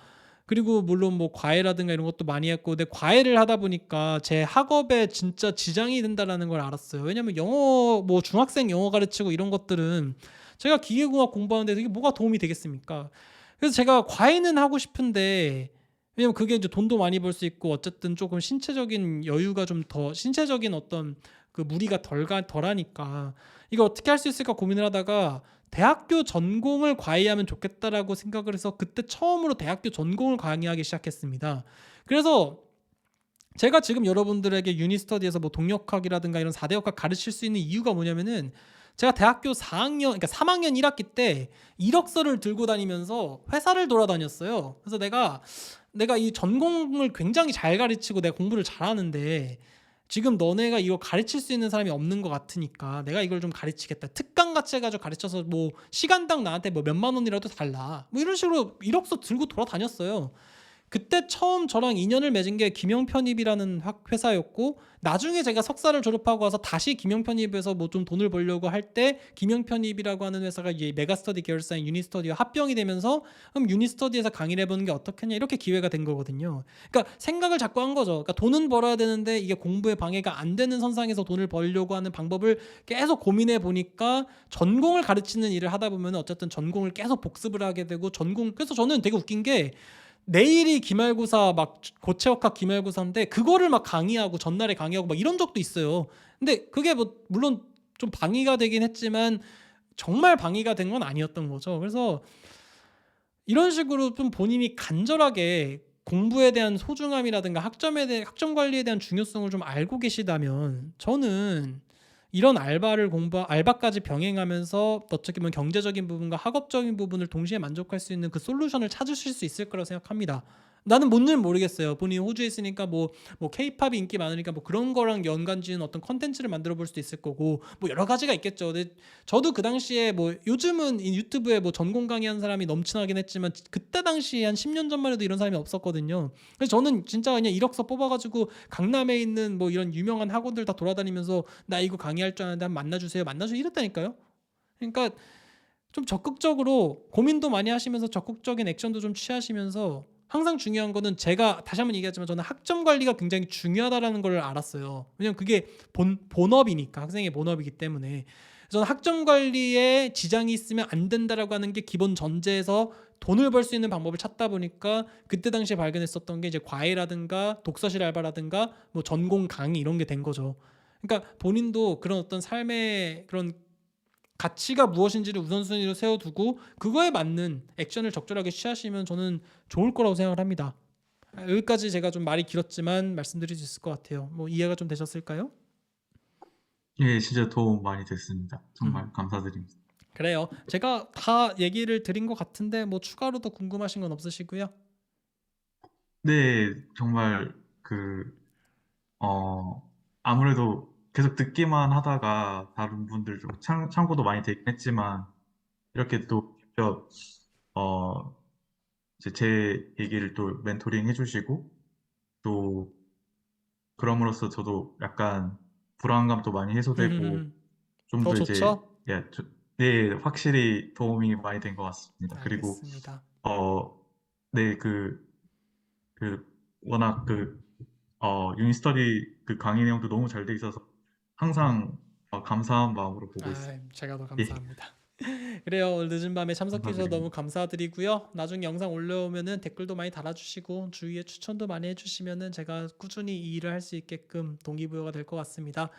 S1: 그리고 물론 뭐 과외라든가 이런 것도 많이 했고 근데 과외를 하다 보니까 제 학업에 진짜 지장이 된다라는 걸 알았어요. 왜냐면 영어 뭐 중학생 영어 가르치고 이런 것들은 제가 기계공학 공부하는데 이게 뭐가 도움이 되겠습니까? 그래서 제가 과외는 하고 싶은데 왜냐면 그게 이제 돈도 많이 벌 수 있고 어쨌든 조금 신체적인 여유가 좀 더 신체적인 어떤 그 무리가 덜하니까 이걸 어떻게 할 수 있을까 고민을 하다가 대학교 전공을 과외하면 좋겠다라고 생각을 해서 그때 처음으로 대학교 전공을 강의하기 시작했습니다. 그래서 제가 지금 여러분들에게 유니스터디에서 뭐 동역학이라든가 이런 4대 역학 가르칠 수 있는 이유가 뭐냐면은 제가 대학교 4학년 그러니까 3학년 1학기 때 이력서를 들고 다니면서 회사를 돌아다녔어요. 그래서 내가 이 전공을 굉장히 잘 가르치고 내가 공부를 잘하는데 지금 너네가 이거 가르칠 수 있는 사람이 없는 것 같으니까 내가 이걸 좀 가르치겠다. 특강같이 해가지고 가르쳐서 뭐 시간당 나한테 뭐 몇만 원이라도 달라. 뭐 이런 식으로 이력서 들고 돌아다녔어요. 그때 처음 저랑 인연을 맺은 게 김영편입이라는 회사였고, 나중에 제가 석사를 졸업하고 와서 다시 김영편입에서 뭐 좀 돈을 벌려고 할 때 김영편입이라고 하는 회사가 이제 메가스터디 계열사인 유니스터디와 합병이 되면서 그럼 유니스터디에서 강의를 해보는 게 어떻겠냐 이렇게 기회가 된 거거든요. 그러니까 생각을 자꾸 한 거죠. 그러니까 돈은 벌어야 되는데 이게 공부에 방해가 안 되는 선상에서 돈을 벌려고 하는 방법을 계속 고민해 보니까 전공을 가르치는 일을 하다 보면 어쨌든 전공을 계속 복습을 하게 되고 그래서 저는 되게 웃긴 게 내일이 기말고사 막 고체역학 기말고사인데 그거를 막 강의하고 전날에 강의하고 막 이런 적도 있어요. 근데 그게 뭐 물론 좀 방해가 되긴 했지만 정말 방해가 된 건 아니었던 거죠. 그래서 이런 식으로 좀 본인이 간절하게 공부에 대한 소중함이라든가 학점 관리에 대한 중요성을 좀 알고 계시다면 저는 이런 알바까지 병행하면서 어떻게 보면 경제적인 부분과 학업적인 부분을 동시에 만족할 수 있는 그 솔루션을 찾으실 수 있을 거라고 생각합니다. 나는 뭔지는 모르겠어요. 본인이 호주에 있으니까 뭐 케이팝이 인기 많으니까 뭐 그런 거랑 연관지은 어떤 컨텐츠를 만들어 볼 수도 있을 거고 뭐 여러 가지가 있겠죠. 근데 저도 그 당시에 뭐 요즘은 이 유튜브에 뭐 전공 강의하는 사람이 넘쳐나긴 했지만 그때 당시에 한 10년 전만 해도 이런 사람이 없었거든요. 그래서 저는 진짜 그냥 이력서 뽑아가지고 강남에 있는 뭐 이런 유명한 학원들 다 돌아다니면서 나 이거 강의할 줄 아는데 한번 만나주세요 이랬다니까요. 그러니까 좀 적극적으로 고민도 많이 하시면서 적극적인 액션도 좀 취하시면서 항상 중요한 거는 제가 다시 한번 얘기하지만 저는 학점 관리가 굉장히 중요하다라는 걸 알았어요. 왜냐면 그게 본업이니까 학생의 본업이기 때문에 저는 학점 관리에 지장이 있으면 안 된다라고 하는 게 기본 전제에서 돈을 벌 수 있는 방법을 찾다 보니까 그때 당시에 발견했었던 게 이제 과외라든가 독서실 알바라든가 뭐 전공 강의 이런 게 된 거죠. 그러니까 본인도 그런 어떤 삶의 그런 가치가 무엇인지를 우선순위로 세워두고 그거에 맞는 액션을 적절하게 취하시면 저는 좋을 거라고 생각을 합니다. 여기까지 제가 좀 말이 길었지만 말씀드릴 수 있을 것 같아요. 뭐 이해가 좀 되셨을까요?
S2: 예, 진짜 도움 많이 됐습니다.
S1: 음,
S2: 정말 감사드립니다.
S1: 그래요. 제가 다 얘기를 드린 것 같은데 뭐 추가로 더 궁금하신 건 없으시고요.
S2: 네, 정말 그, 어, 아무래도 계속 듣기만 하다가 다른 분들 좀 참고도 많이 되긴 했지만 이렇게 또 직접, 어, 이제 제 얘기를 또 멘토링 해주시고 또 그럼으로써 저도 약간 불안감도 많이 해소되고 좀
S1: 더
S2: 더 이제
S1: 좋죠?
S2: 예, 네, 확실히 도움이 많이 된 것 같습니다. 그리고
S1: 알겠습니다.
S2: 어, 네, 워낙 유니스터디 그 강의 내용도 너무 잘 돼 있어서 항상 감사한 마음으로 보고 있습니다.
S1: 제가 더
S2: 예,
S1: 감사합니다. 그래요. 오늘 늦은 밤에 참석해 주셔서 너무
S2: 감사드립니다.
S1: 감사드리고요. 나중에 영상 올라오면은 댓글도 많이 달아주시고 주위에 추천도 많이 해주시면은 제가 꾸준히 이 일을 할 수 있게끔 동기부여가 될 것 같습니다.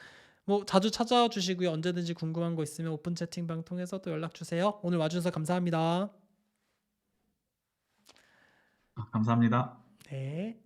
S1: 뭐 자주 찾아와 주시고요. 언제든지 궁금한 거 있으면 오픈 채팅방 통해서 또 연락 주세요. 오늘 와주셔서 감사합니다.
S2: 감사합니다.
S1: 네.